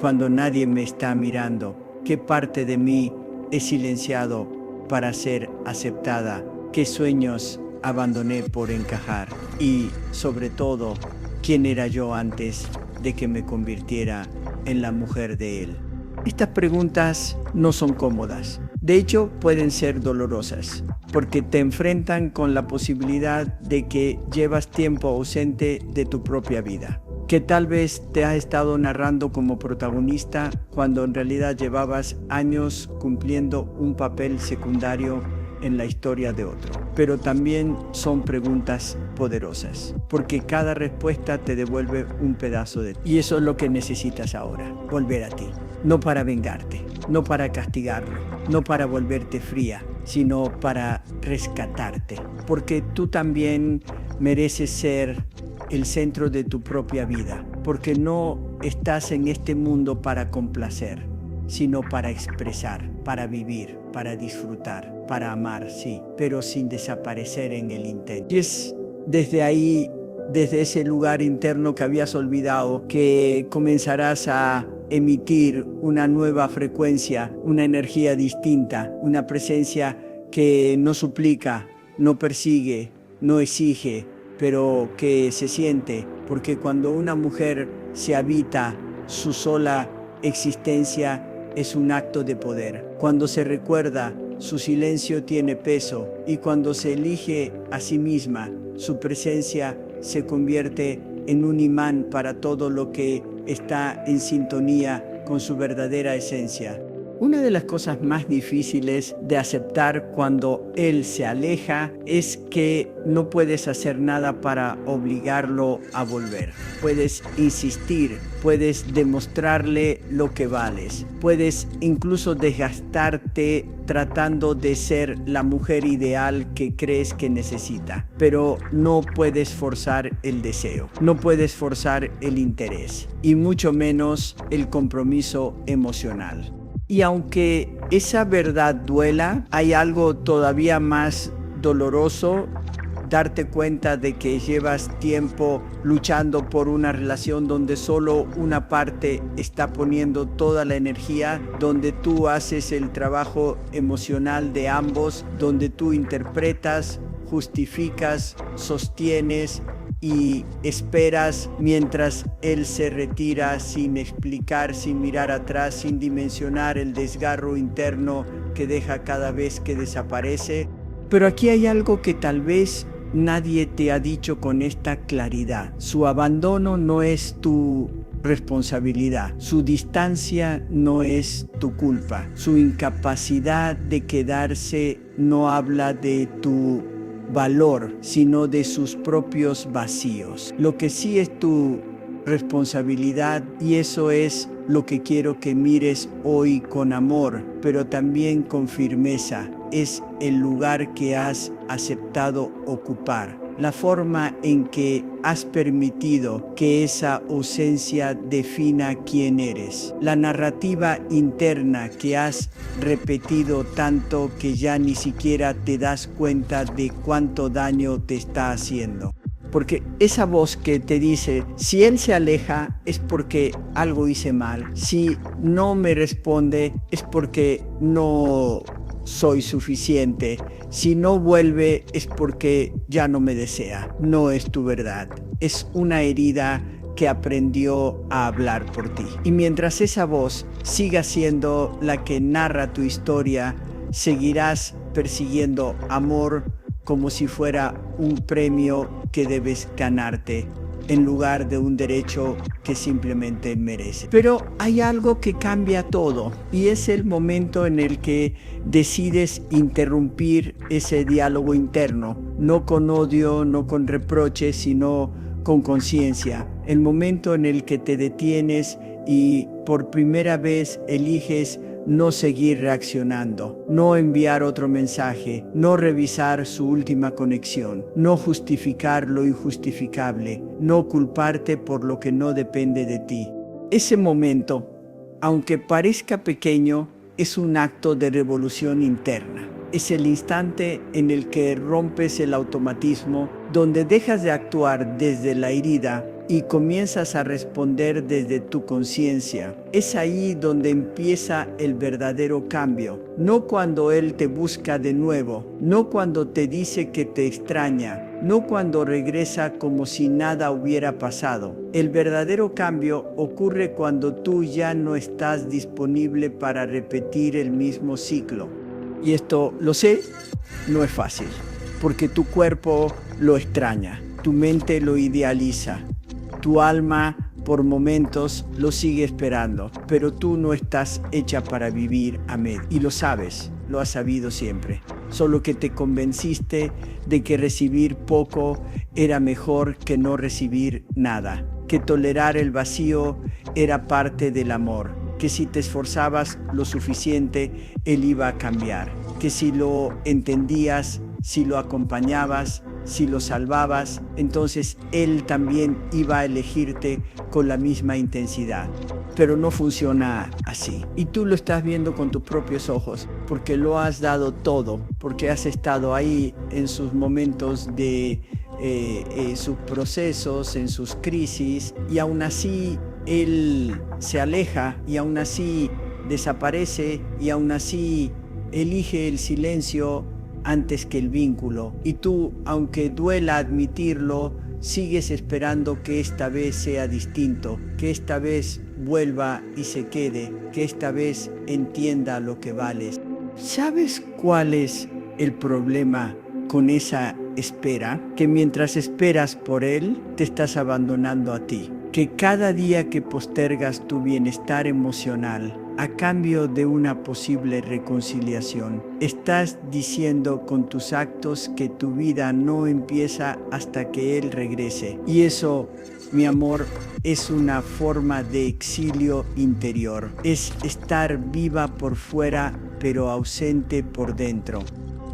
cuando nadie me está mirando? ¿Qué parte de mí he silenciado para ser aceptada? ¿Qué sueños abandoné por encajar? Y sobre todo, ¿quién era yo antes de que me convirtiera en la mujer de él? Estas preguntas no son cómodas. De hecho, pueden ser dolorosas, porque te enfrentan con la posibilidad de que llevas tiempo ausente de tu propia vida. que tal vez te has estado narrando como protagonista cuando en realidad llevabas años cumpliendo un papel secundario en la historia de otro. Pero también son preguntas poderosas, porque cada respuesta te devuelve un pedazo de ti. Y eso es lo que necesitas ahora, volver a ti. No para vengarte, no para castigarlo, no para volverte fría, sino para rescatarte. Porque tú también mereces ser el centro de tu propia vida, porque no estás en este mundo para complacer, sino para expresar, para vivir, para disfrutar, para amar, sí, pero sin desaparecer en el intento. Y es desde ahí, desde ese lugar interno que habías olvidado, que comenzarás a emitir una nueva frecuencia, una energía distinta, una presencia que no suplica, no persigue, no exige, pero que se siente, porque cuando una mujer se habita su sola existencia es un acto de poder. Cuando se recuerda, su silencio tiene peso, y cuando se elige a sí misma, su presencia se convierte en un imán para todo lo que está en sintonía con su verdadera esencia. Una de las cosas más difíciles de aceptar cuando él se aleja es que no puedes hacer nada para obligarlo a volver. Puedes insistir, puedes demostrarle lo que vales, puedes incluso desgastarte tratando de ser la mujer ideal que crees que necesita, pero no puedes forzar el deseo, no puedes forzar el interés y mucho menos el compromiso emocional. Y aunque esa verdad duela, hay algo todavía más doloroso, darte cuenta de que llevas tiempo luchando por una relación donde solo una parte está poniendo toda la energía, donde tú haces el trabajo emocional de ambos, donde tú interpretas, justificas, sostienes y esperas mientras él se retira sin explicar, sin mirar atrás, sin dimensionar el desgarro interno que deja cada vez que desaparece. Pero aquí hay algo que tal vez nadie te ha dicho con esta claridad. Su abandono no es tu responsabilidad, su distancia no es tu culpa, su incapacidad de quedarse no habla de tu valor, sino de sus propios vacíos. Lo que sí es tu responsabilidad, y eso es lo que quiero que mires hoy con amor, pero también con firmeza, es el lugar que has aceptado ocupar, la forma en que has permitido que esa ausencia defina quién eres, la narrativa interna que has repetido tanto que ya ni siquiera te das cuenta de cuánto daño te está haciendo. Porque esa voz que te dice, si él se aleja es porque algo hice mal, si no me responde es porque no soy suficiente, si no vuelve es porque ya no me desea. No es tu verdad, es una herida que aprendió a hablar por ti. Y mientras esa voz siga siendo la que narra tu historia, seguirás persiguiendo amor como si fuera un premio que debes ganarte, en lugar de un derecho que simplemente mereces. Pero hay algo que cambia todo, y es el momento en el que decides interrumpir ese diálogo interno, no con odio, no con reproches, sino con conciencia. El momento en el que te detienes y por primera vez eliges no seguir reaccionando, no enviar otro mensaje, no revisar su última conexión, no justificar lo injustificable, no culparte por lo que no depende de ti. Ese momento, aunque parezca pequeño, es un acto de revolución interna. Es el instante en el que rompes el automatismo, donde dejas de actuar desde la herida y comienzas a responder desde tu conciencia. Es ahí donde empieza el verdadero cambio. No cuando él te busca de nuevo, no cuando te dice que te extraña, no cuando regresa como si nada hubiera pasado. El verdadero cambio ocurre cuando tú ya no estás disponible para repetir el mismo ciclo. Y esto, lo sé, no es fácil, porque tu cuerpo lo extraña, tu mente lo idealiza, Tu alma por momentos lo sigue esperando, pero tú no estás hecha para vivir a medias. Y lo sabes, lo has sabido siempre. Solo que te convenciste de que recibir poco era mejor que no recibir nada, que tolerar el vacío era parte del amor, que si te esforzabas lo suficiente, él iba a cambiar, que si lo entendías, si lo acompañabas, si lo salvabas, entonces él también iba a elegirte con la misma intensidad. Pero no funciona así. Y tú lo estás viendo con tus propios ojos, porque lo has dado todo, porque has estado ahí en sus momentos de sus procesos, en sus crisis, y aún así él se aleja, y aún así desaparece, y aún así elige el silencio antes que el vínculo. Y tú, aunque duela admitirlo, sigues esperando que esta vez sea distinto, que esta vez vuelva y se quede, que esta vez entienda lo que vales. ¿Sabes cuál es el problema con esa espera? Que mientras esperas por él, te estás abandonando a ti. Que cada día que postergas tu bienestar emocional a cambio de una posible reconciliación, estás diciendo con tus actos que tu vida no empieza hasta que él regrese. Y eso, mi amor, es una forma de exilio interior. Es estar viva por fuera, pero ausente por dentro.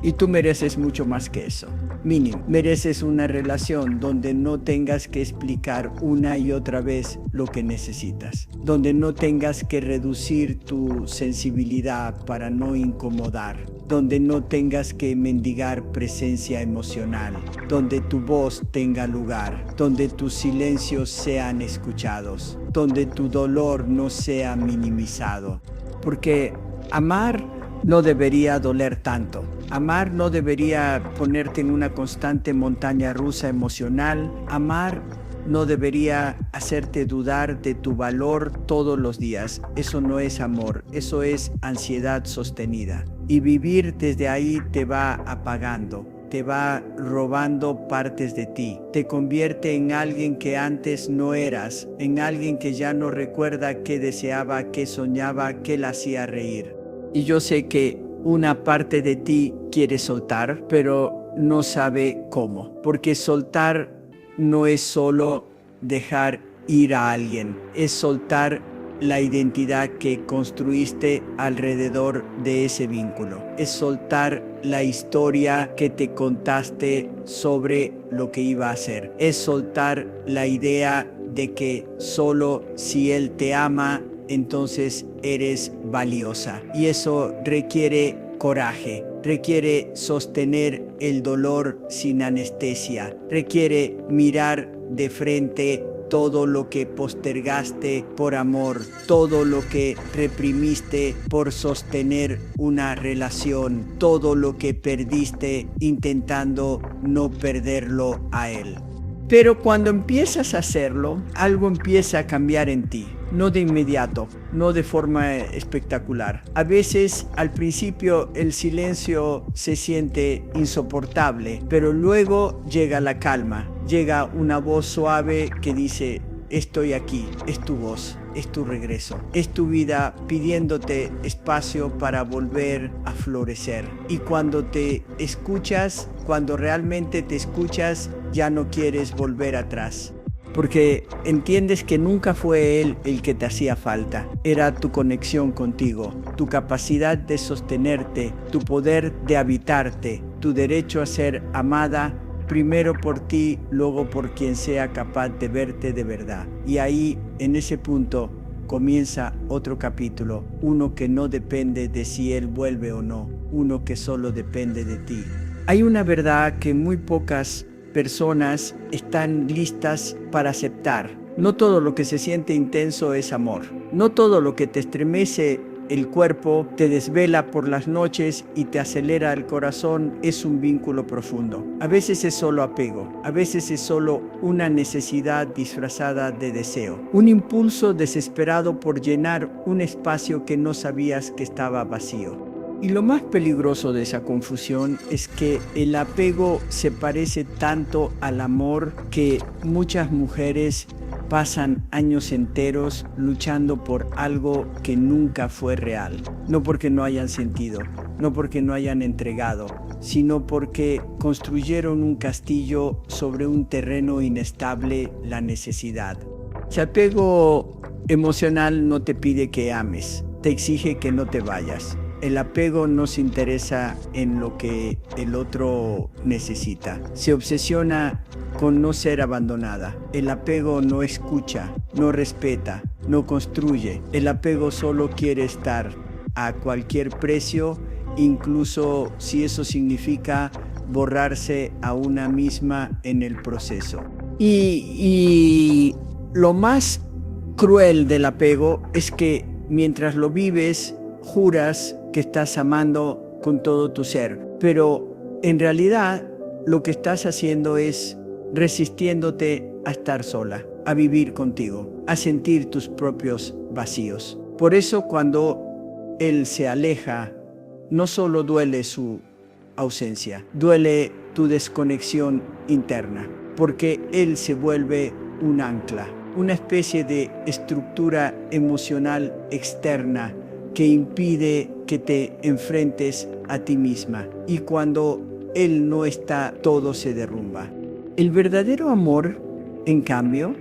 Y tú mereces mucho más que eso. Mínimo, mereces una relación donde no tengas que explicar una y otra vez lo que necesitas, donde no tengas que reducir tu sensibilidad para no incomodar, donde no tengas que mendigar presencia emocional, donde tu voz tenga lugar, donde tus silencios sean escuchados, donde tu dolor no sea minimizado. Porque amar no debería doler tanto. Amar no debería ponerte en una constante montaña rusa emocional. Amar no debería hacerte dudar de tu valor todos los días. Eso no es amor, eso es ansiedad sostenida. Y vivir desde ahí te va apagando, te va robando partes de ti. Te convierte en alguien que antes no eras, en alguien que ya no recuerda qué deseaba, qué soñaba, qué la hacía reír. Y yo sé que una parte de ti quiere soltar, pero no sabe cómo. Porque soltar no es solo dejar ir a alguien, es soltar la identidad que construiste alrededor de ese vínculo. Es soltar la historia que te contaste sobre lo que iba a ser. Es soltar la idea de que solo si él te ama, entonces eres valiosa. Y eso requiere coraje, requiere sostener el dolor sin anestesia, requiere mirar de frente todo lo que postergaste por amor, todo lo que reprimiste por sostener una relación, todo lo que perdiste intentando no perderlo a él. Pero cuando empiezas a hacerlo, algo empieza a cambiar en ti. No de inmediato, no de forma espectacular. A veces, al principio, el silencio se siente insoportable, pero luego llega la calma. Llega una voz suave que dice: estoy aquí, es tu voz, es tu regreso, es tu vida pidiéndote espacio para volver a florecer. Y cuando te escuchas, cuando realmente te escuchas, ya no quieres volver atrás. Porque entiendes que nunca fue él el que te hacía falta. Era tu conexión contigo, tu capacidad de sostenerte, tu poder de habitarte, tu derecho a ser amada, primero por ti, luego por quien sea capaz de verte de verdad. Y ahí, en ese punto, comienza otro capítulo, uno que no depende de si él vuelve o no, uno que solo depende de ti. Hay una verdad que muy pocas personas están listas para aceptar. No todo lo que se siente intenso es amor. No todo lo que te estremece el cuerpo, te desvela por las noches y te acelera el corazón es un vínculo profundo. A veces es solo apego, a veces es solo una necesidad disfrazada de deseo. Un impulso desesperado por llenar un espacio que no sabías que estaba vacío. Y lo más peligroso de esa confusión es que el apego se parece tanto al amor que muchas mujeres pasan años enteros luchando por algo que nunca fue real. No porque no hayan sentido, no porque no hayan entregado, sino porque construyeron un castillo sobre un terreno inestable, la necesidad. El apego emocional no te pide que ames, te exige que no te vayas. El apego no se interesa en lo que el otro necesita. Se obsesiona con no ser abandonada. El apego no escucha, no respeta, no construye. El apego solo quiere estar a cualquier precio, incluso si eso significa borrarse a una misma en el proceso. Y lo más cruel del apego es que mientras lo vives, juras que estás amando con todo tu ser, pero en realidad lo que estás haciendo es resistiéndote a estar sola, a vivir contigo, a sentir tus propios vacíos. Por eso cuando él se aleja, no solo duele su ausencia, duele tu desconexión interna, porque él se vuelve un ancla, una especie de estructura emocional externa que impide que te enfrentes a ti misma. Y cuando él no está, todo se derrumba. El verdadero amor, en cambio,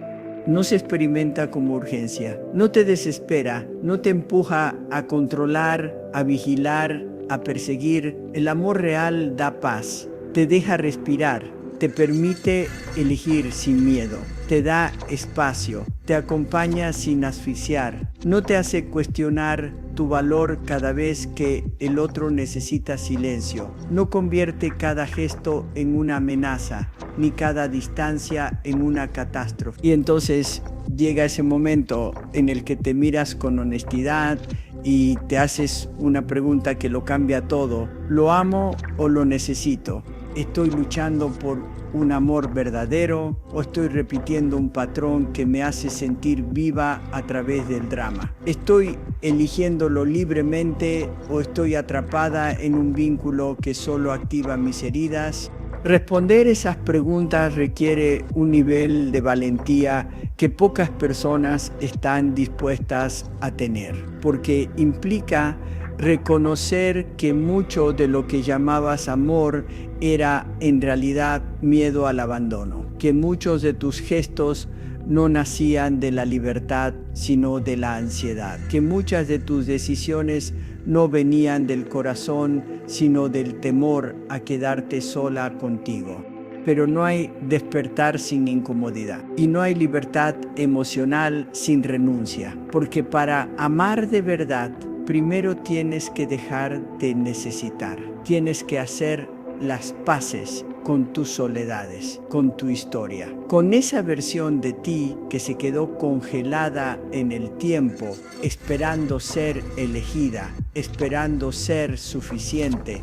no se experimenta como urgencia. No te desespera, no te empuja a controlar, a vigilar, a perseguir. El amor real da paz, te deja respirar, te permite elegir sin miedo, te da espacio, te acompaña sin asfixiar, no te hace cuestionar tu valor cada vez que el otro necesita silencio, no convierte cada gesto en una amenaza, ni cada distancia en una catástrofe. Y entonces llega ese momento en el que te miras con honestidad y te haces una pregunta que lo cambia todo. ¿Lo amo o lo necesito? ¿Estoy luchando por un amor verdadero o estoy repitiendo un patrón que me hace sentir viva a través del drama? ¿Estoy eligiéndolo libremente o estoy atrapada en un vínculo que solo activa mis heridas? Responder esas preguntas requiere un nivel de valentía que pocas personas están dispuestas a tener, porque implica reconocer que mucho de lo que llamabas amor era en realidad miedo al abandono, que muchos de tus gestos no nacían de la libertad, sino de la ansiedad, que muchas de tus decisiones no venían del corazón, sino del temor a quedarte sola contigo. Pero no hay despertar sin incomodidad y no hay libertad emocional sin renuncia, porque para amar de verdad, primero tienes que dejar de necesitar, tienes que hacer las paces con tus soledades, con tu historia, con esa versión de ti que se quedó congelada en el tiempo, esperando ser elegida, esperando ser suficiente,